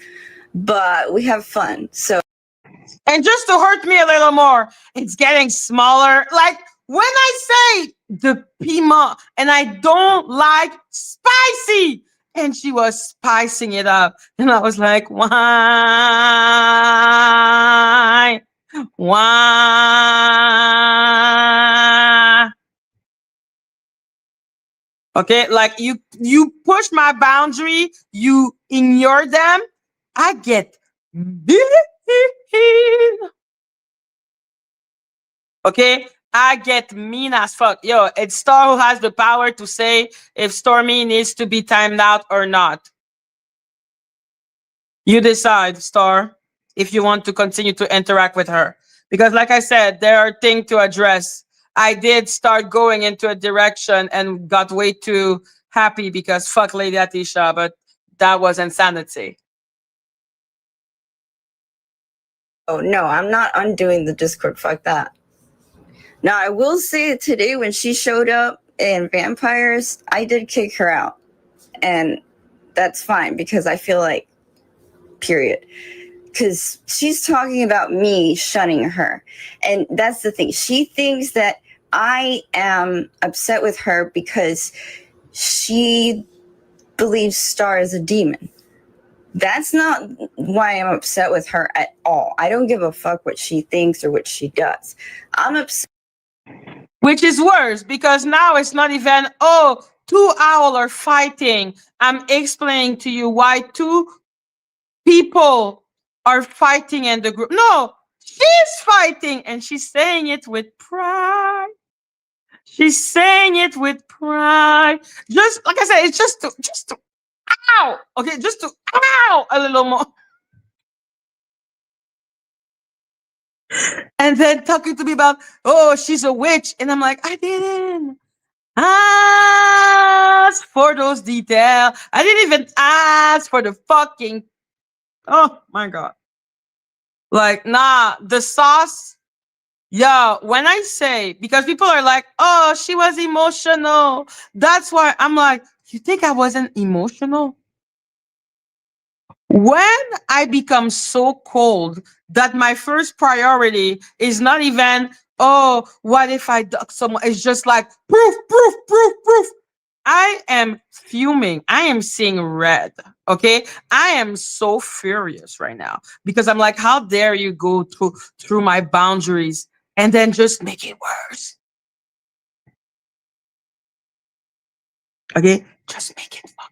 but we have fun. So And just to hurt me a little more, it's getting smaller. Like when I say the piment and I don't like spicy, and she was spicing it up. And I was like, why? Why? Okay, like you push my boundary, you ignore them, I get okay, I get mean as fuck. Yo, it's Star who has the power to say if Stormy needs to be timed out or not. You decide, Star, if you want to continue to interact with her. Because like I said, there are things to address. I did start going into a direction and got way too happy because fuck Lady Atisha, but that was insanity. oh no, I'm not undoing the Discord. Fuck that. Now I will say today when she showed up in Vampires, I did kick her out. And that's fine because I feel like period. Because she's talking about me shunning her. And that's the thing. She thinks that I am upset with her because she believes Star is a demon. That's not why I'm upset with her at all. I don't give a fuck what she thinks or what she does. I'm upset. Which is worse because now it's not even, oh, 2 owls are fighting. I'm explaining to you why 2 people are fighting in the group. No, she's fighting and she's saying it with pride. She's saying it with pride. Just like I said, it's just to ow. Okay, just to ow a little more. And then talking to me about, oh, she's a witch. And I'm like, I didn't ask for those details. I didn't even ask for the fucking, oh my God. Like, nah, the sauce. Yeah, when I say, because people are like, oh, she was emotional. That's why I'm like, you think I wasn't emotional? When I become so cold that my first priority is not even, oh, what if I duck someone? It's just like, proof, proof, proof, proof. I am fuming. I am seeing red. Okay. I am so furious right now because I'm like, how dare you go through my boundaries and then just make it worse? Okay. Just make it fucking.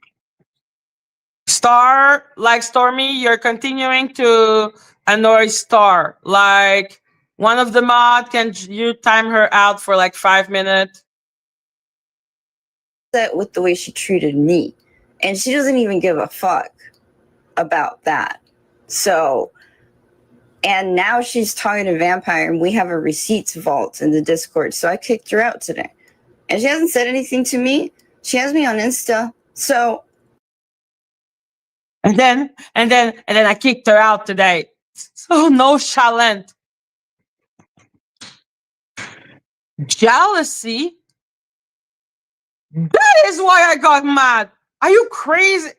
Star, like Stormy, you're continuing to annoy Star. Like one of the mod, can you time her out for like 5 minutes? With the way she treated me. And she doesn't even give a fuck about that. So, and now she's talking to Vampire and we have a receipts vault in the Discord. So I kicked her out today. And she hasn't said anything to me. She has me on Insta. So. And then I kicked her out today. So nonchalant. Jealousy. That is why I got mad. Are you crazy?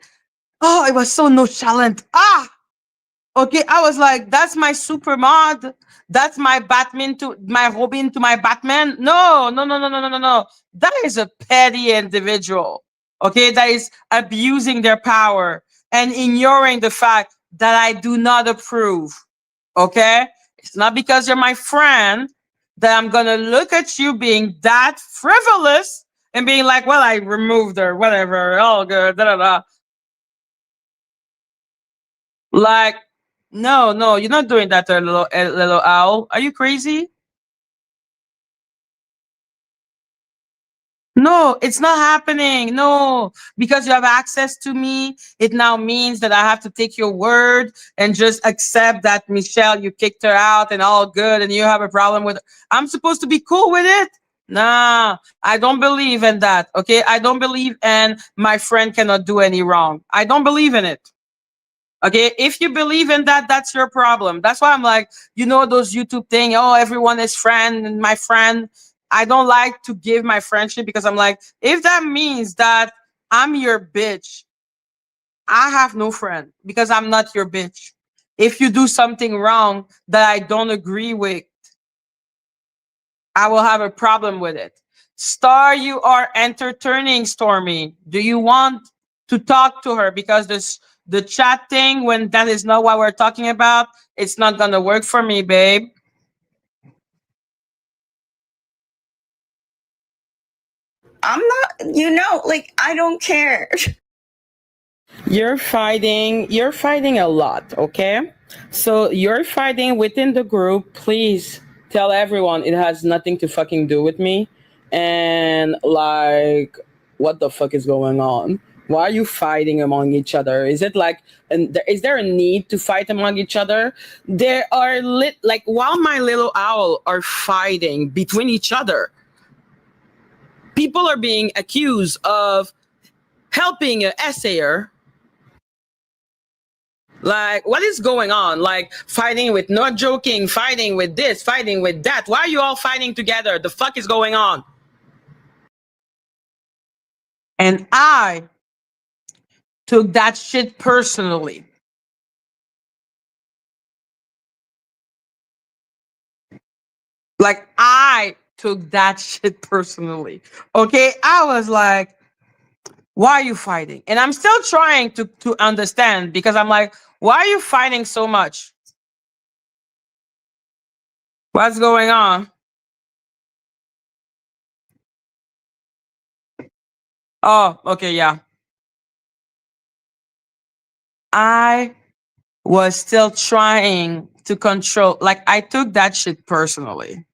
Oh, it was so nonchalant. Ah, okay. I was like, that's my super mod. That's my Batman to my Robin to my Batman. No, no, no, no, no, no, no, no. That is a petty individual. Okay, that is abusing their power and ignoring the fact that I do not approve. Okay, it's not because you're my friend that I'm gonna look at you being that frivolous and being like, well, I removed her, whatever, all good, da da da. Like, no, no, you're not doing that to a little owl. Are you crazy? No, it's not happening. No, because you have access to me, it now means that I have to take your word and just accept that Michelle, you kicked her out and all good, and you have a problem with. I'm supposed to be cool with it. Nah, I don't believe in that. Okay, I don't believe in my friend cannot do any wrong. I don't believe in it. Okay, if you believe in that, that's your problem. That's why I'm like, those YouTube thing. Oh, everyone is friend and my friend. I don't like to give my friendship because I'm like, if that means that I'm your bitch, I have no friend because I'm not your bitch. If you do something wrong that I don't agree with, I will have a problem with it. Star, you are entertaining Stormy. Do you want to talk to her? Because the chat thing, when that is not what we're talking about, it's not gonna work for me, babe. I'm not, like, I don't care. You're fighting a lot, okay? So you're fighting within the group. Please tell everyone it has nothing to fucking do with me. And like, what the fuck is going on? Why are you fighting among each other? Is it like, and is there a need to fight among each other? There are like while my little owl are fighting between each other, people are being accused of helping an essayer. Like, what is going on? Like, fighting with not joking, fighting with this, fighting with that. Why are you all fighting together? The fuck is going on? And I took that shit personally. Like, I took that shit personally. Okay, I was like, why are you fighting? And I'm still trying to understand because I'm like, why are you fighting so much? What's going on? Oh, okay, yeah. I was still trying to control. Like, I took that shit personally.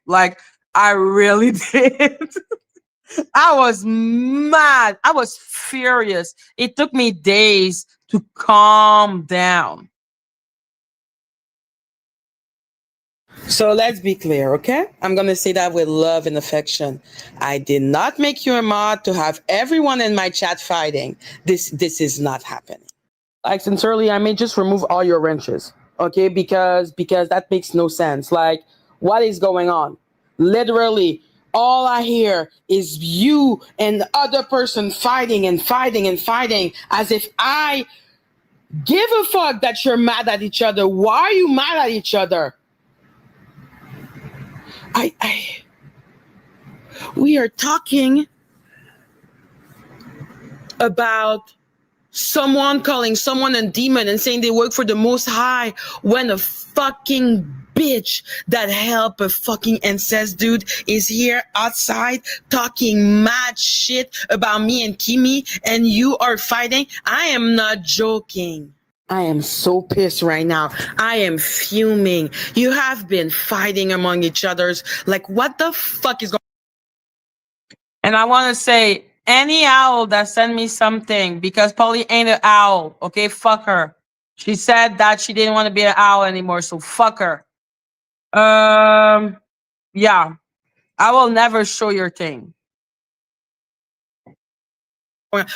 Like, I really did. I was mad. I was furious. It took me days to calm down. So let's be clear, okay? I'm gonna say that with love and affection. I did not make you a mod to have everyone in my chat fighting. This is not happening. Like, sincerely, I may just remove all your wrenches, okay? Because that makes no sense. Like, what is going on? Literally, all I hear is you and the other person fighting and fighting and fighting as if I give a fuck that you're mad at each other. Why are you mad at each other? We are talking about someone calling someone a demon and saying they work for the Most High when a fucking bitch that helped a fucking incest dude is here outside talking mad shit about me and Kimi, and you are fighting. I am not joking. I am so pissed right now. I am fuming. You have been fighting among each other's. Like, what the fuck is going on? And I want to say, any owl that sent me something, because Polly ain't an owl, okay? Fuck her. She said that she didn't want to be an owl anymore, so fuck her. Yeah, I will never show your thing.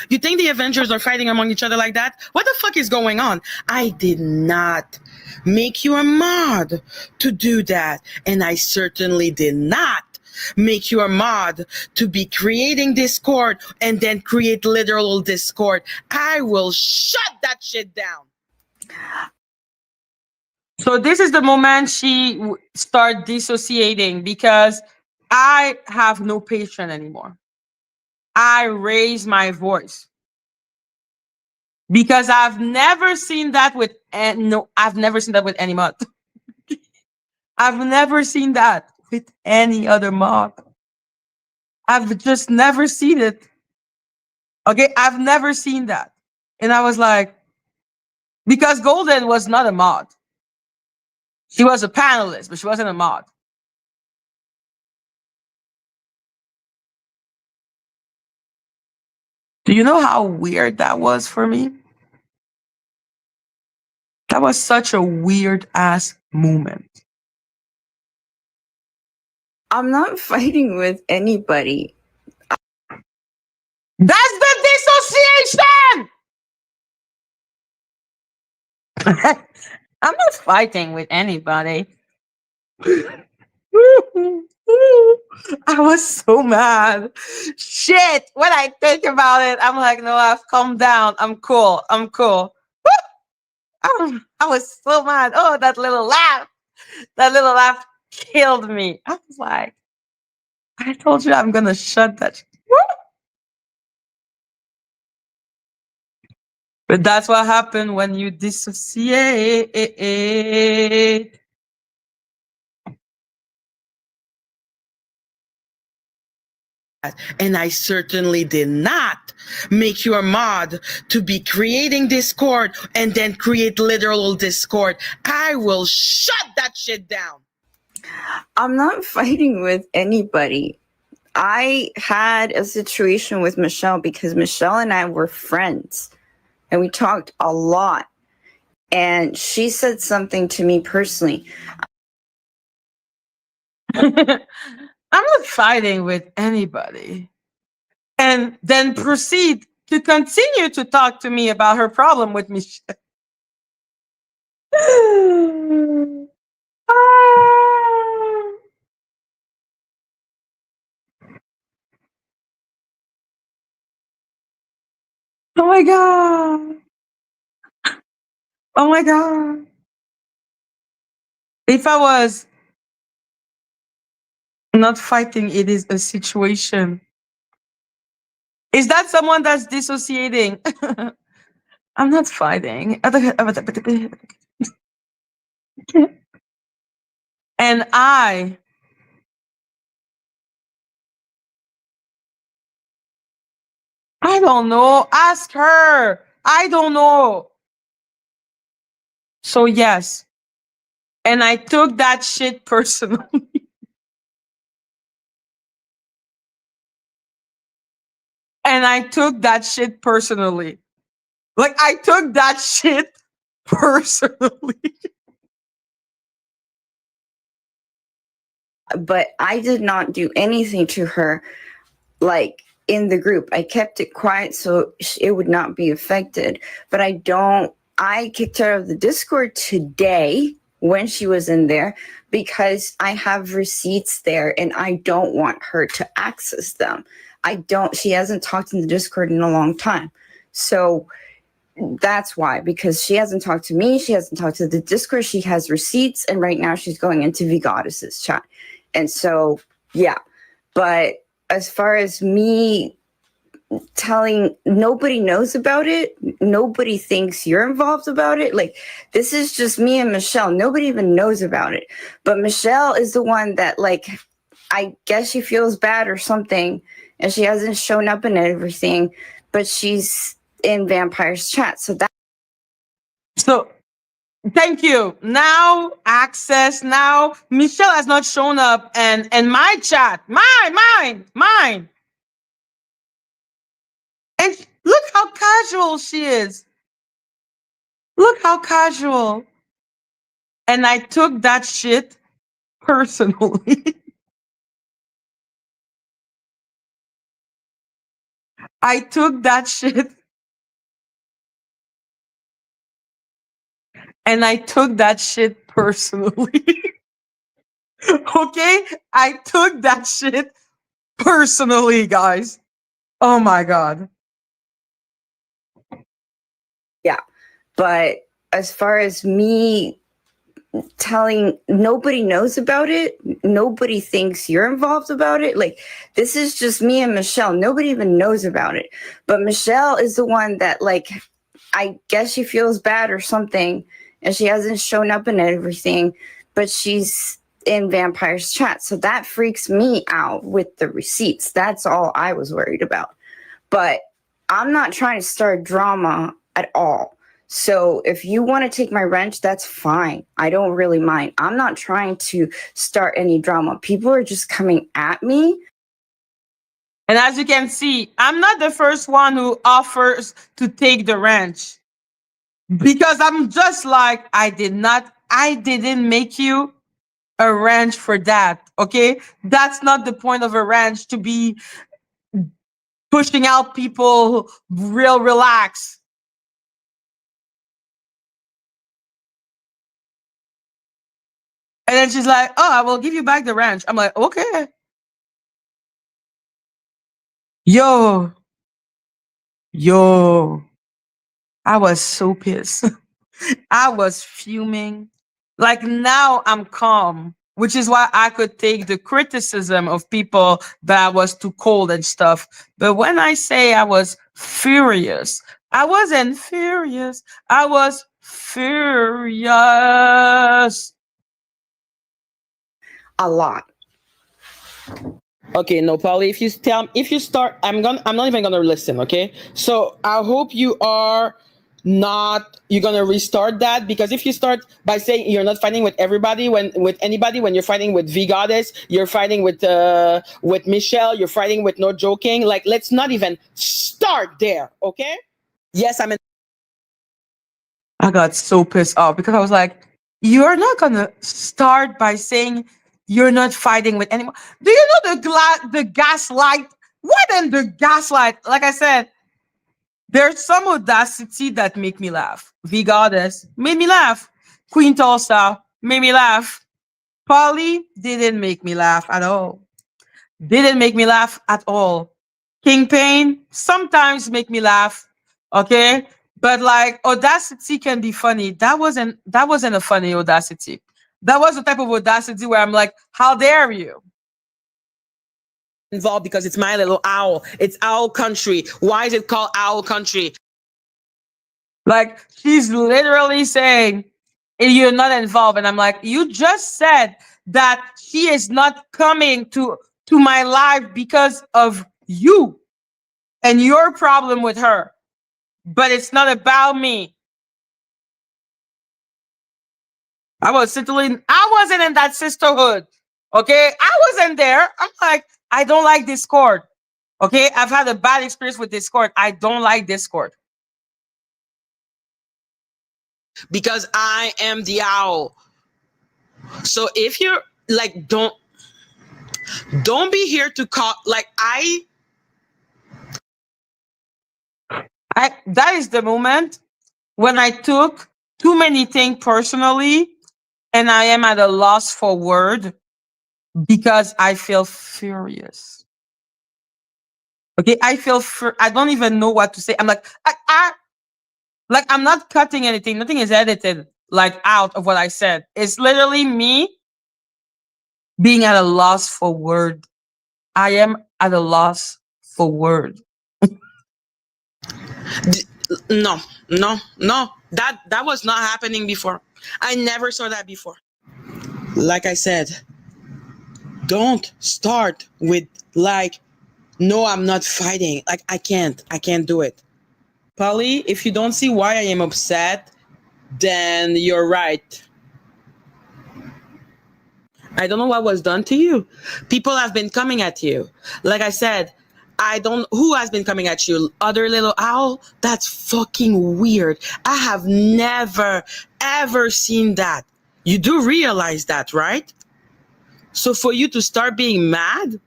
You think the Avengers are fighting among each other like that? What the fuck is going on? I did not make you a mod to do that. And I certainly did not make you a mod to be creating Discord and then create literal Discord. I will shut that shit down. So this is the moment she start dissociating because I have no patience anymore. I raise my voice because I've never seen that with I've never seen that with any mod. I've never seen that with any other mod. I've just never seen it. Okay, I've never seen that. And I was like, because Golden was not a mod. She was a panelist, but she wasn't a mod. Do you know how weird that was for me? That was such a weird ass moment. I'm not fighting with anybody. That's the dissociation! I'm not fighting with anybody. I was so mad. Shit. When I think about it, I'm like, no, I've calmed down. I'm cool. I'm cool. I was so mad. Oh, that little laugh. That little laugh killed me. I was like, I told you I'm going to shut that. But that's what happened when you dissociate. And I certainly did not make you a mod to be creating Discord and then create literal Discord. I will shut that shit down. I'm not fighting with anybody. I had a situation with Michelle because Michelle and I were friends and we talked a lot. And she said something to me personally. I'm not fighting with anybody. And then proceed to continue to talk to me about her problem with Michelle. Oh my God. Oh my God. If I was not fighting, it is a situation. Is that someone that's dissociating? I'm not fighting. And I don't know. Ask her. I don't know. So yes. And I took that shit personally. And I took that shit personally. Like I took that shit personally. But I did not do anything to her, like in the group. I kept it quiet so it would not be affected. But I kicked her out of the Discord today when she was in there because I have receipts there and I don't want her to access them. She hasn't talked in the Discord in a long time. So that's why, because she hasn't talked to me, she hasn't talked to the Discord, she has receipts, and right now she's going into V-Goddess's chat. And so, yeah. But as far as me telling, nobody knows about it, nobody thinks you're involved about it. Like, this is just me and Michelle. Nobody even knows about it. But Michelle is the one that, like, I guess she feels bad or something, and she hasn't shown up and everything, but she's in Vampire's chat. So thank you. Now access. Now Michelle has not shown up and my chat. Mine. And look how casual she is. Look how casual. And I took that shit personally. I took that shit. And I took that shit personally. Okay? I took that shit personally, guys. Oh my God. Yeah. But as far as me telling, nobody knows about it, nobody thinks you're involved about it. Like, this is just me and Michelle. Nobody even knows about it. But Michelle is the one that, like, I guess she feels bad or something, and she hasn't shown up and everything, but she's in Vampire's chat. So that freaks me out with the receipts. That's all I was worried about. But I'm not trying to start drama at all. So if you want to take my wrench, that's fine. I don't really mind. I'm not trying to start any drama. People are just coming at me And as you can see, I'm not the first one who offers to take the wrench because I'm just like, I didn't make you a wrench for that. Okay. That's not the point of a wrench, to be pushing out people real relax. And then she's like, oh, I will give you back the wrench. I'm like, okay. Yo, I was so pissed. I was fuming. Like now I'm calm, which is why I could take the criticism of people that I was too cold and stuff. But when I say I was furious, I wasn't furious. I was furious. A lot. Okay, no, Polly. If you start, I'm not even gonna listen. Okay, so I hope you are not. You're gonna restart that, because if you start by saying you're not fighting with everybody, when you're fighting with V Goddess, you're fighting with Michelle, you're fighting with No Joking. Like, let's not even start there. Okay? Yes, I got so pissed off because I was like, you're not gonna start by saying you're not fighting with anyone. Do you know the gaslight? What in the gaslight? Like I said, there's some audacity that make me laugh. V Goddess made me laugh. Queen Tulsa made me laugh. Polly didn't make me laugh at all. Didn't make me laugh at all. King Pain sometimes make me laugh. Okay. But like, audacity can be funny. That wasn't a funny audacity. That was the type of audacity where I'm like, how dare you? involved because it's my little owl. It's owl country. Why is it called owl country? Like, she's literally saying, you're not involved. And I'm like, you just said that she is not coming to my life because of you and your problem with her. But it's not about me. I wasn't in that sisterhood. Okay. I wasn't there. I'm like, I don't like Discord. Okay. I've had a bad experience with Discord. I don't like Discord. Because I am the owl. So if you're like, don't be here to call, like, That is the moment when I took too many things personally and I am at a loss for word because I feel furious. Okay, I don't even know what to say. I'm like, like, I'm not cutting anything. Nothing is edited like out of what I said. It's literally me being at a loss for word. I am at a loss for word. no, that was not happening before. I never saw that before. Like I said, don't start with like, no, I'm not fighting. Like, I can't do it. Polly, if you don't see why I am upset, then you're right. I don't know what was done to you. People have been coming at you. Like I said, who has been coming at you? Other little owl? That's fucking weird. I have never, ever seen that. You do realize that, right? So for you to start being mad,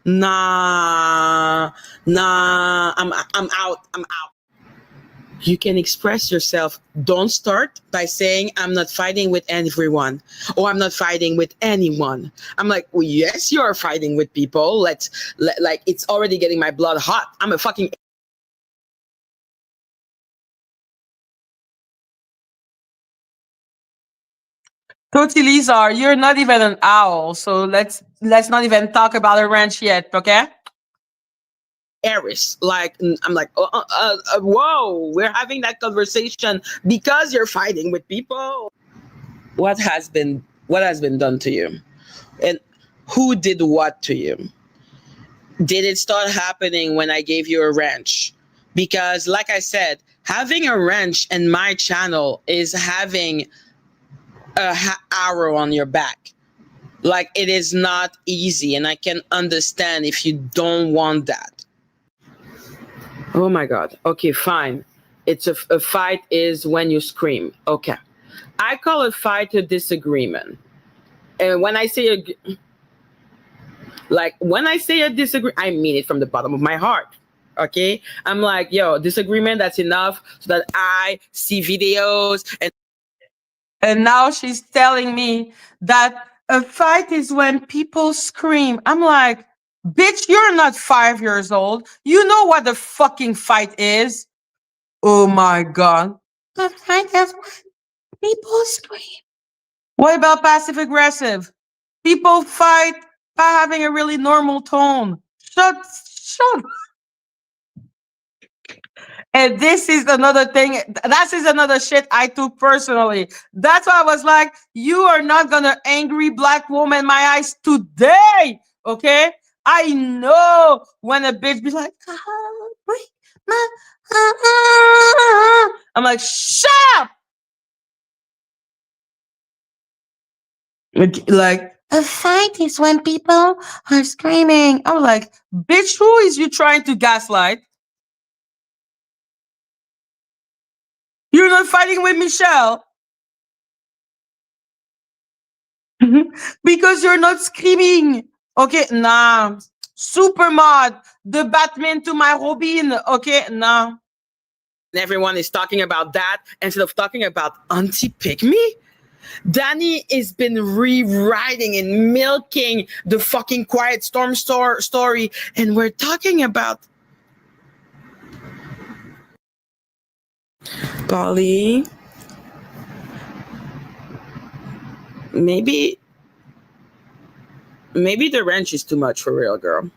nah, I'm out. You can express yourself. Don't start by saying I'm not fighting with everyone or I'm not fighting with anyone. I'm like, well, yes, you are fighting with people. Like, it's already getting my blood hot. I'm a fucking Toti Lizar, you're not even an owl, so let's not even talk about a ranch yet, okay? Aries. Like, I'm like, whoa, we're having that conversation because you're fighting with people. What has been done to you? And who did what to you? Did it start happening when I gave you a wrench? Because like I said, having a wrench in my channel is having a arrow on your back. Like, it is not easy, and I can understand if you don't want that. Oh my God. Okay, fine. It's a fight is when you scream. Okay. I call a fight a disagreement. And when I say when I say a disagree, I mean it from the bottom of my heart. Okay? I'm like, yo, disagreement, that's enough so that I see videos And now she's telling me that a fight is when people scream. I'm like, bitch, you're not 5 years old. You know what the fucking fight is? Oh my God. A fight is when people scream. What about passive aggressive? People fight by having a really normal tone. Shut up. And this is another thing. That is another shit I took personally. That's why I was like, you are not gonna angry black woman in my eyes today. Okay? I know when a bitch be like, I'm like, shut up. Like, a fight is when people are screaming. I'm like, bitch, who is you trying to gaslight? You're not fighting with Michelle. Because you're not screaming. Okay, nah. Super mod, the Batman to my Robin. Okay, nah. everyone is talking about that instead of talking about Auntie Pick Me. Danny has been rewriting and milking the fucking Quiet Storm story, and we're talking about Polly. Maybe the wrench is too much for real, girl.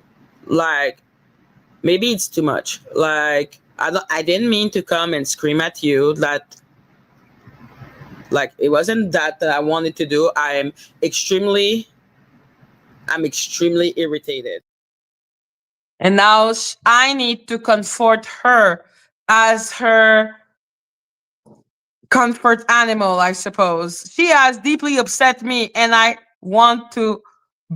Like, maybe it's too much. Like, I didn't mean to come and scream at you. That, like, it wasn't that I wanted to do. I'm extremely irritated. And now I need to comfort her as her comfort animal, I suppose. She has deeply upset me, and I want to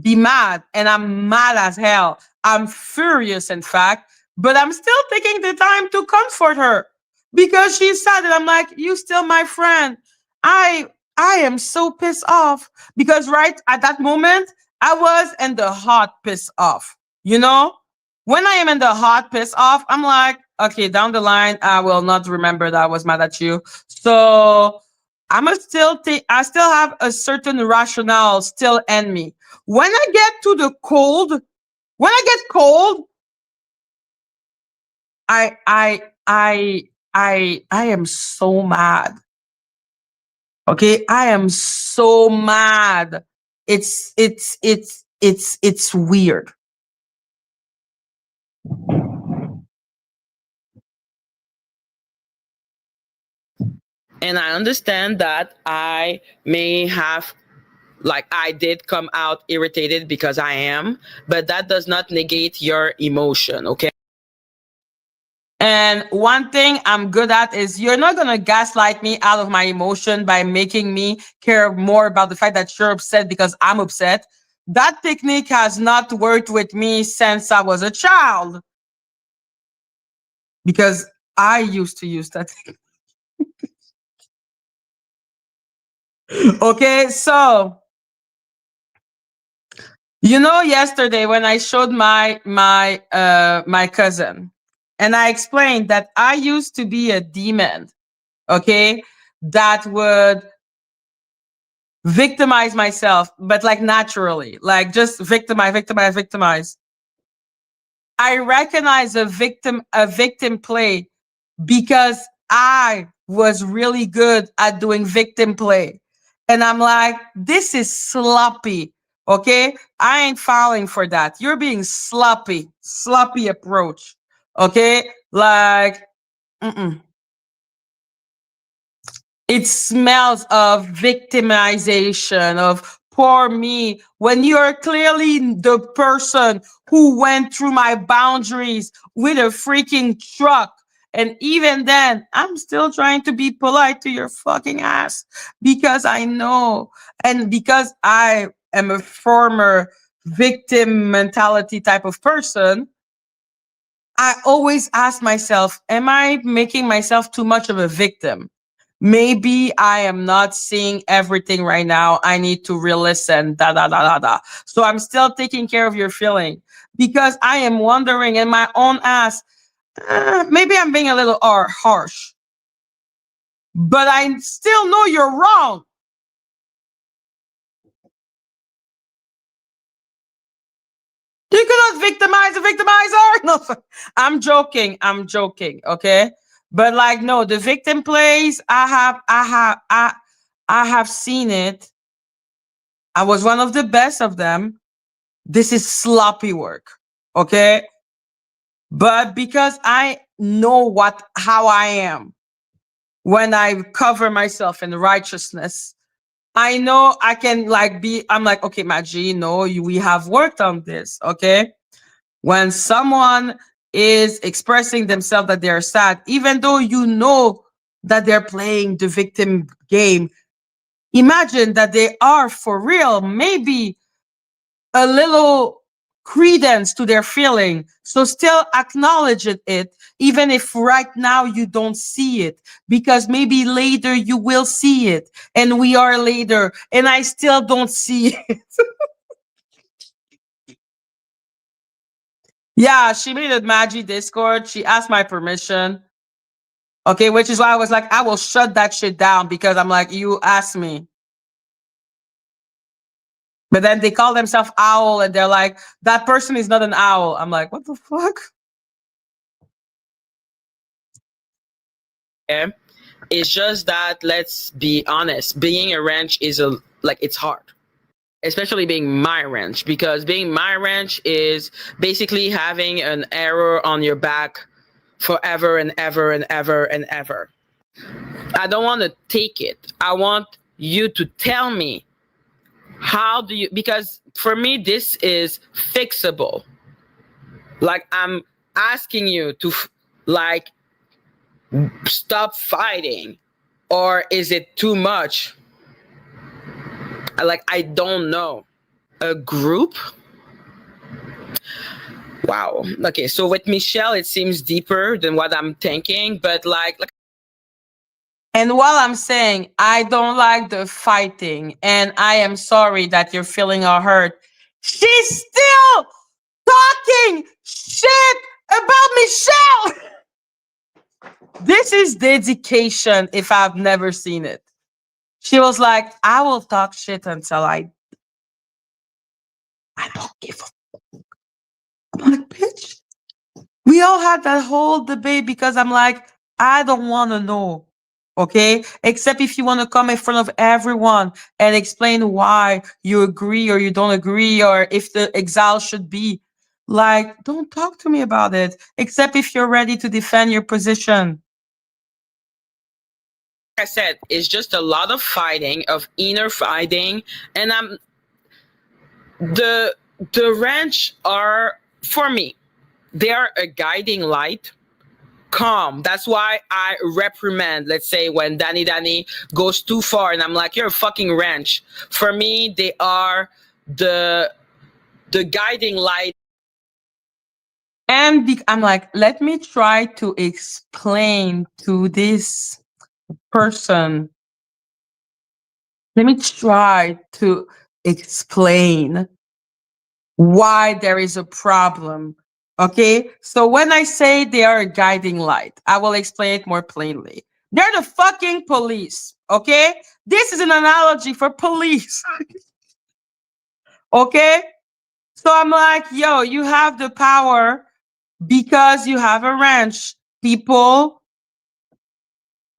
be mad, and I'm mad as hell. I'm furious, in fact, but I'm still taking the time to comfort her because she's sad, and I'm like, you still my friend. I am so pissed off because right at that moment I was in the hot piss off. You know, when I am in the hot piss off, I'm like, okay, down the line, I will not remember that I was mad at you. So I'm a still I still have a certain rationale still in me. When I get to the cold, when I get cold, I am so mad. Okay, I am so mad. It's weird. And I understand that I may have, like, I did come out irritated because I am, but that does not negate your emotion, okay? And one thing I'm good at is you're not going to gaslight me out of my emotion by making me care more about the fact that you're upset because I'm upset. That technique has not worked with me since I was a child. Because I used to use that. Okay, so you know, yesterday when I showed my cousin, and I explained that I used to be a demon, okay, that would victimize myself, but like naturally, like just victimize. I recognize a victim play because I was really good at doing victim play. And I'm like, this is sloppy. Okay. I ain't falling for that. You're being sloppy approach. Okay. Like, mm-mm. It smells of victimization, of poor me, when you're clearly the person who went through my boundaries with a freaking truck. And even then, I'm still trying to be polite to your fucking ass because I know, and because I am a former victim mentality type of person, I always ask myself, am I making myself too much of a victim? Maybe I am not seeing everything right now. I need to re-listen, da, da, da, da, da. So I'm still taking care of your feeling because I am wondering in my own ass, maybe I'm being a little harsh, but I still know you're wrong. You cannot victimize a victimizer. No, I'm joking. I'm joking. Okay. But like, no, the victim plays, I have seen it. I was one of the best of them. This is sloppy work. Okay. But because I know how I am when I cover myself in righteousness, I know I can I'm like, okay, Madgie, no, we have worked on this. Okay. When someone is expressing themselves that they're sad, even though you know that they're playing the victim game, imagine that they are for real, maybe a little credence to their feeling. So still acknowledge it, even if right now you don't see it, because maybe later you will see it. And we are later, and I still don't see it. Yeah, she made a Madgie Discord. She asked my permission. Okay, which is why I was like, I will shut that shit down because I'm like, you asked me. But then they call themselves owl and they're like, that person is not an owl. I'm like, what the fuck? Yeah. It's just that, let's be honest, being a ranch is it's hard. Especially being my ranch, because being my ranch is basically having an arrow on your back forever and ever and ever and ever. I don't want to take it. I want you to tell me how do you, because for me this is fixable. Like, I'm asking you to like stop fighting, or is it too much? Like, I don't know. A group? Wow. Okay, so with Michelle, it seems deeper than what I'm thinking, but like And while I'm saying I don't like the fighting and I am sorry that you're feeling all hurt, she's still talking shit about Michelle. This is dedication if I've never seen it. She was like, I will talk shit until I don't give a fuck. I'm like, bitch. We all had that whole debate because I'm like, I don't want to know. Okay. Except if you want to come in front of everyone and explain why you agree or you don't agree, or if the exile should be like, don't talk to me about it, except if you're ready to defend your position. I said, it's just a lot of fighting, of inner fighting, and the ranch are, for me, they are a guiding light. Calm. That's why I reprimand, let's say, when Danny goes too far and I'm like, you're a fucking ranch. For me, they are the guiding light. And I'm like, let me try to explain to this person. Let me try to explain why there is a problem. Okay. So when I say they are a guiding light, I will explain it more plainly. They're the fucking police. Okay. This is an analogy for police. Okay. So I'm like, yo, you have the power because you have a ranch. People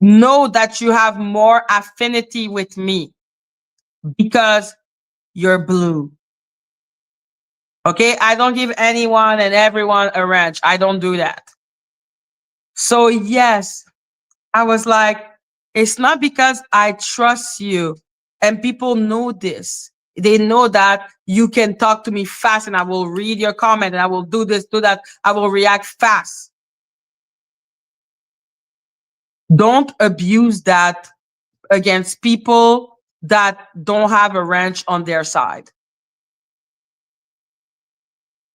know that you have more affinity with me because you're blue. Okay. I don't give anyone and everyone a ranch. I don't do that. So yes, I was like, it's not because I trust you, and people know this. They know that you can talk to me fast and I will read your comment and I will do this, do that. I will react fast. Don't abuse that against people that don't have a ranch on their side.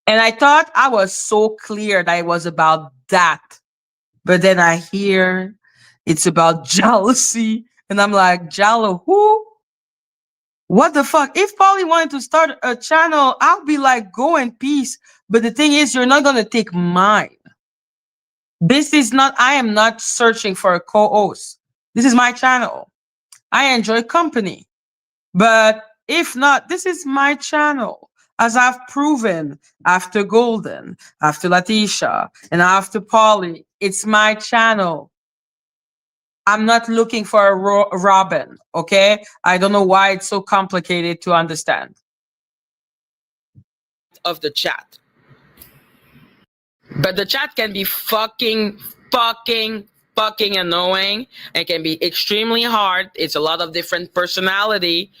And I thought I was so clear that it was about that. But then I hear it's about jealousy. And I'm like, Jello, who? What the fuck? If Polly wanted to start a channel, I'll be like, go in peace. But the thing is, you're not going to take mine. This is not, I am not searching for a co host. This is my channel. I enjoy company. But if not, this is my channel. As I've proven after Golden, after Latisha, and after Polly, it's my channel. I'm not looking for a Robin, okay? I don't know why it's so complicated to understand. Of the chat. But the chat can be fucking annoying. It can be extremely hard. It's a lot of different personality.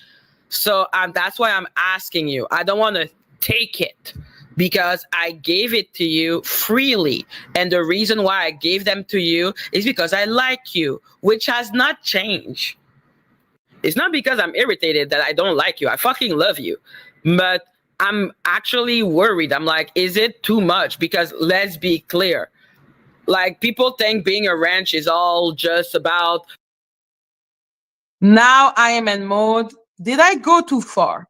So that's why I'm asking you. I don't want to take it because I gave it to you freely. And the reason why I gave them to you is because I like you, which has not changed. It's not because I'm irritated that I don't like you. I fucking love you. But I'm actually worried. I'm like, is it too much? Because let's be clear. Like, people think being a ranch is all just about. Now I am in mode. Did I go too far?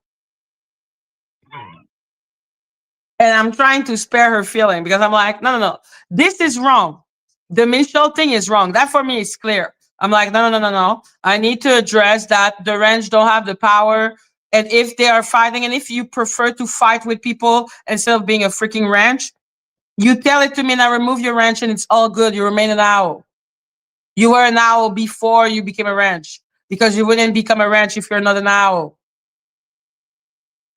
And I'm trying to spare her feeling because I'm like, no. This is wrong. The Michelle thing is wrong. That for me is clear. I'm like, no. I need to address that the ranch don't have the power. And if they are fighting, and if you prefer to fight with people instead of being a freaking ranch, you tell it to me and I remove your ranch and it's all good. You remain an owl. You were an owl before you became a ranch because you wouldn't become a ranch if you're not an owl.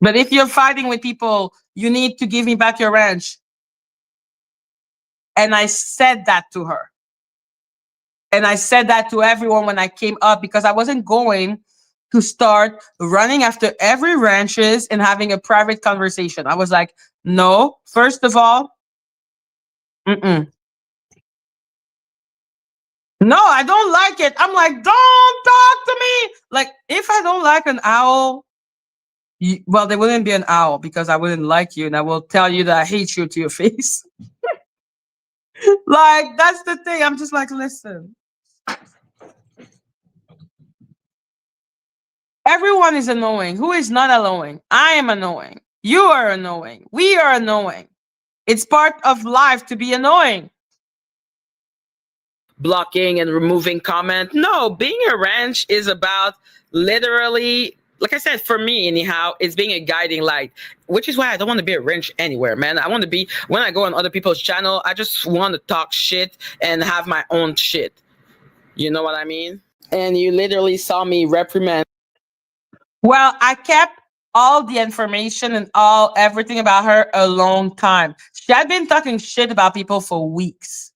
But if you're fighting with people, you need to give me back your ranch. And I said that to her. And I said that to everyone when I came up because I wasn't going to start running after every ranches and having a private conversation. I was like, no, first of all, mm-mm. No, I don't like it. I'm like, don't talk to me. Like, if I don't like an owl, well, there wouldn't be an owl because I wouldn't like you and I will tell you that I hate you to your face. Like, that's the thing. I'm just like, listen. Everyone is annoying. Who is not annoying? I am annoying. You are annoying. We are annoying. It's part of life to be annoying. Blocking and removing comment. No, being a ranch is about literally, like I said, for me anyhow, it's being a guiding light, which is why I don't want to be a ranch anywhere, man. I want to be, when I go on other people's channel, I just want to talk shit and have my own shit. You know what I mean? And you literally saw me reprimand. Well, I kept all the information and everything about her a long time. She had been talking shit about people for weeks.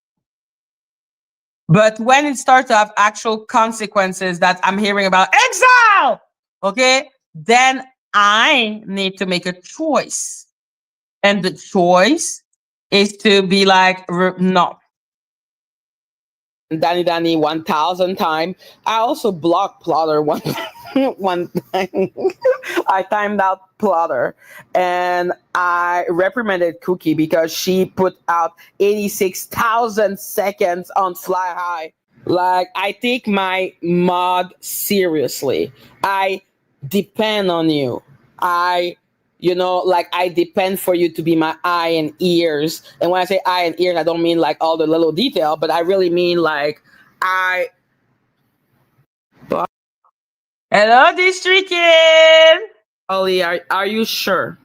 But when it starts to have actual consequences that I'm hearing about exile, okay, then I need to make a choice. And the choice is to be like, no. Danny 1000 time. I also blocked Plotter one one time. I timed out Plotter and I reprimanded Cookie because she put out 86,000 seconds on Fly High. Like, I take my mod seriously. I depend on you. Like, I depend for you to be my eye and ears. And when I say eye and ears, I don't mean like all the little detail, but I really mean like Hello, District Kid. Ollie, are you sure?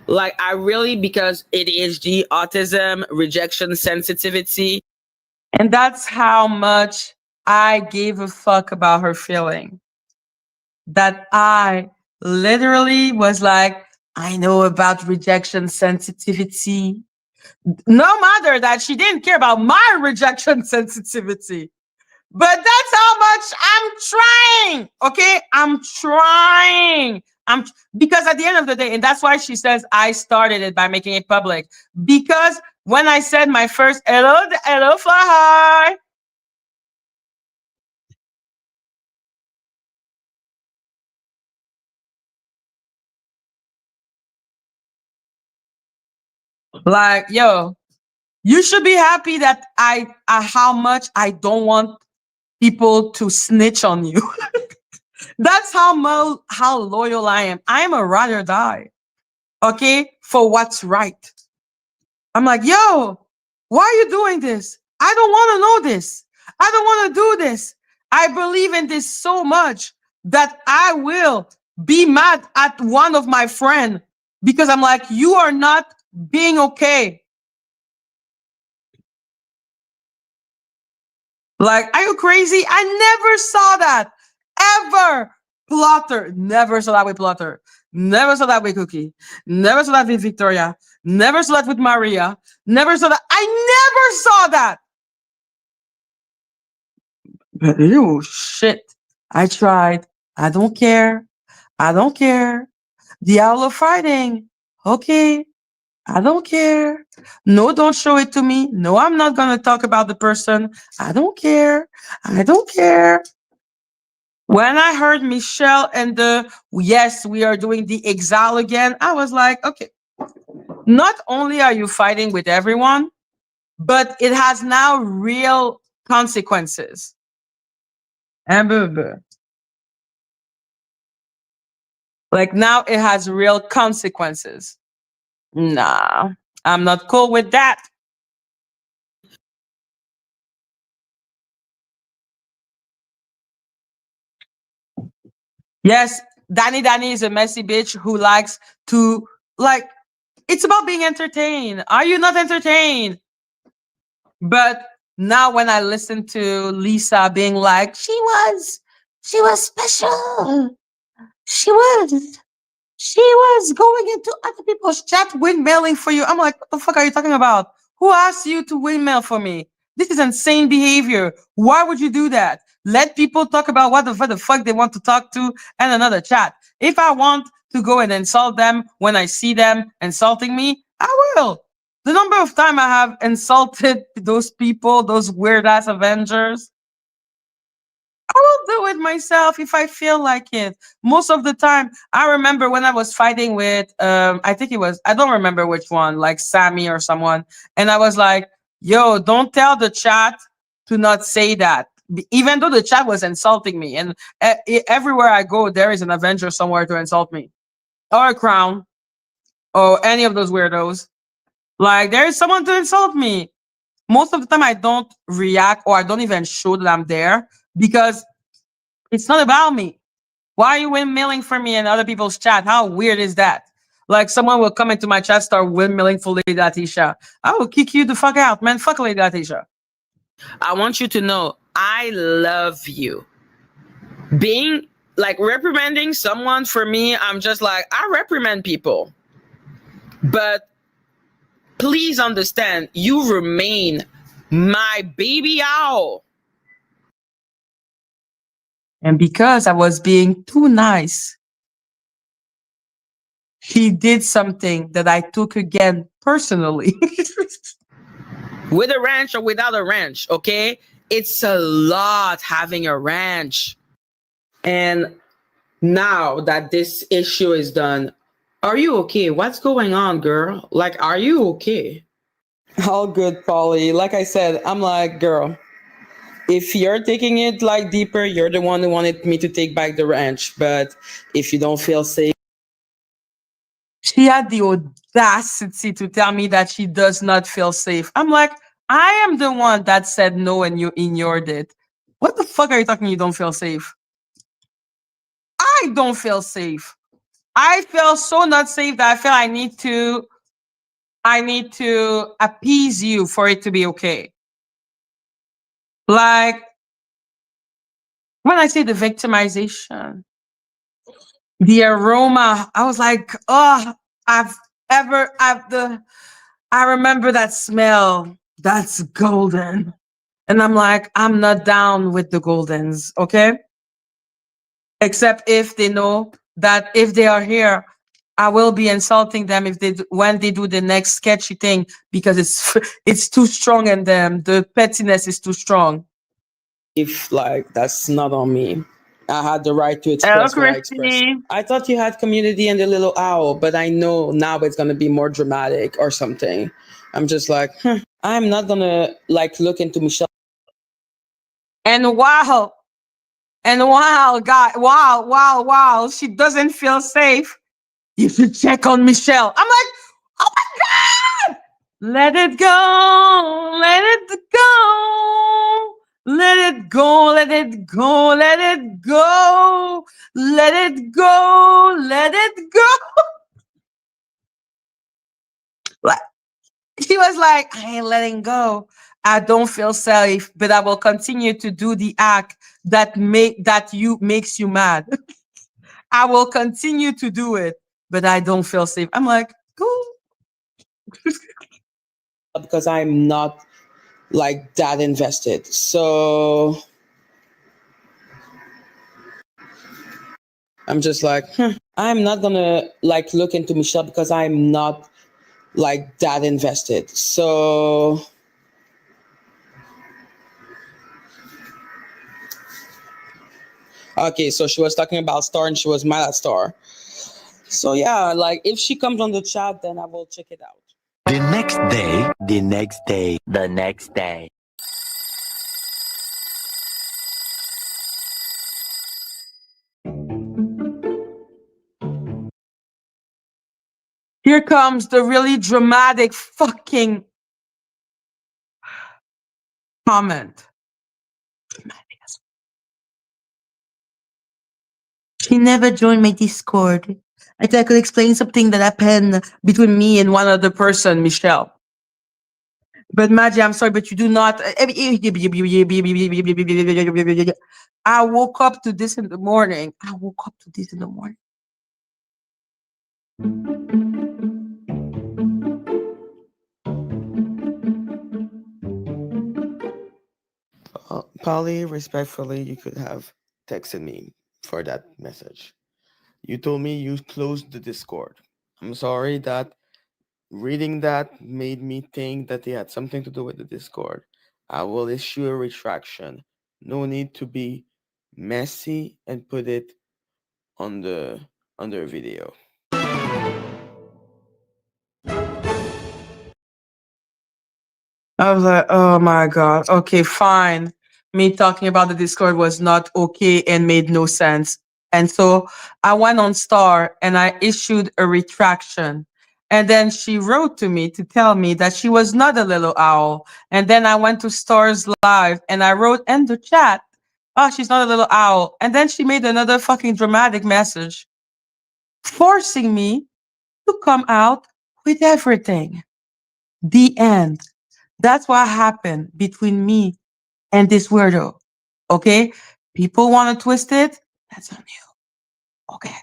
Like, I really, because ADHD, autism, rejection sensitivity. And that's how much I gave a fuck about her feeling. That I literally was like, I know about rejection sensitivity. No matter that she didn't care about my rejection sensitivity. But that's how much I'm trying. Okay? I'm trying. Because at the end of the day, and that's why she says I started it by making it public. Because when I said my first hello, fly high. Like, yo, you should be happy that I how much I don't want people to snitch on you. That's how loyal I am. I am a ride or die. Okay, for what's right. I'm like, yo, why are you doing this? I don't want to know this. I don't want to do this. I believe in this so much that I will be mad at one of my friends because I'm like, you are not being okay. Like, are you crazy? I never saw that ever. Plotter, never saw that with Plotter. Never saw that with Cookie. Never saw that with Victoria. Never saw that with Maria. Never saw that. I never saw that. Ew, shit. I tried. I don't care. I don't care. The owl of fighting. Okay. I don't care. No, don't show it to me. No, I'm not going to talk about the person. I don't care. I don't care. When I heard Michelle and yes, we are doing the exile again, I was like, okay, not only are you fighting with everyone, but it has now real consequences. Like now it has real consequences. Nah, I'm not cool with that. Yes, Danny is a messy bitch who likes to like it's about being entertained. Are you not entertained? But now when I listen to Lisa being like, she was special. She was going into other people's chat windmailing for you. I'm like, what the fuck are you talking about? Who asked you to windmail for me? This is insane behavior. Why would you do that? Let people talk about what the fuck they want to talk to and another chat. If I want to go and insult them when I see them insulting me, I will. The number of time I have insulted those people, those weird ass Avengers, I will do it myself if I feel like it. Most of the time, I remember when I was fighting with, I think it was, I don't remember which one, like Sammy or someone. And I was like, yo, don't tell the chat to not say that. Even though the chat was insulting me. And everywhere I go, there is an Avenger somewhere to insult me. Or a Crown. Or any of those weirdos. Like, there is someone to insult me. Most of the time, I don't react or I don't even show that I'm there because it's not about me. Why are you windmilling for me in other people's chat? How weird is that? Like someone will come into my chat, start windmilling for Lady Latisha. I will kick you the fuck out, man. Fuck Lady Latisha. I want you to know I love you. Being like reprimanding someone for me, I'm just like, I reprimand people. But please understand, you remain my baby owl. And because I was being too nice, he did something that I took again personally. With a ranch or without a ranch, okay? It's a lot having a ranch. And now that this issue is done, are you okay? What's going on, girl? Like, are you okay? All good, Polly. Like I said, I'm like, girl, if you're taking it like deeper, you're the one who wanted me to take back the ranch. But if you don't feel safe, she had the audacity to tell me that she does not feel safe. I'm like, I am the one that said no and you ignored it. What the fuck are you talking? You don't feel safe. I don't feel safe. I feel so not safe that I feel I need to appease you for it to be okay. Like when I say the victimization, the aroma, I was like, oh, I remember that smell. That's golden. And I'm like, I'm not down with the Goldens, okay? Except if they know that if they are here, I will be insulting them if when they do the next sketchy thing because it's too strong in them. The pettiness is too strong. If like that's not on me, I had the right to Hello, express what I expressed. Christy. I thought you had Community and the Little Owl, but I know now it's gonna be more dramatic or something. I'm just like, I'm not gonna like look into Michelle. And wow, wow, she doesn't feel safe. You should check on Michelle. I'm like, oh my God! Let it go, let it go. Let it go, let it go, let it go. Let it go, let it go. Like, she was like, I ain't letting go. I don't feel safe, but I will continue to do the act that makes you mad. I will continue to do it, but I don't feel safe. I'm like, cool. Because I'm not like that invested. So I'm just like, I'm not gonna like look into Michelle because I'm not like that invested. So okay, so she was talking about Star and she was mad at Star. So yeah, like if she comes on the chat, then I will check it out. The next day, the next day, the next day. Here comes the really dramatic fucking comment. She never joined my Discord. I thought I could explain something that happened between me and one other person, Michelle. But Madgie, I'm sorry, but you do not. I woke up to this in the morning. Polly, respectfully, you could have texted me for that message. You told me you closed the Discord. I'm sorry that reading that made me think that they had something to do with the Discord. I will issue a retraction. No need to be messy and put it on the under video. I was like, oh my God. Okay, fine. Me talking about the Discord was not okay and made no sense. And so I went on Star and I issued a retraction. And then she wrote to me to tell me that she was not a little owl. And then I went to Star's live and I wrote in the chat, oh, she's not a little owl. And then she made another fucking dramatic message forcing me to come out with everything. The end. That's what happened between me and this weirdo. Okay? People want to twist it. That's on you. Okay.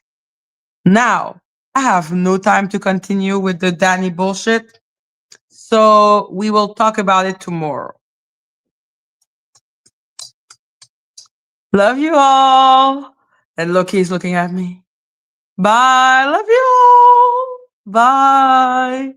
Now, I have no time to continue with the Danny bullshit. So we will talk about it tomorrow. Love you all. And Loki's looking at me. Bye. Love you all. Bye.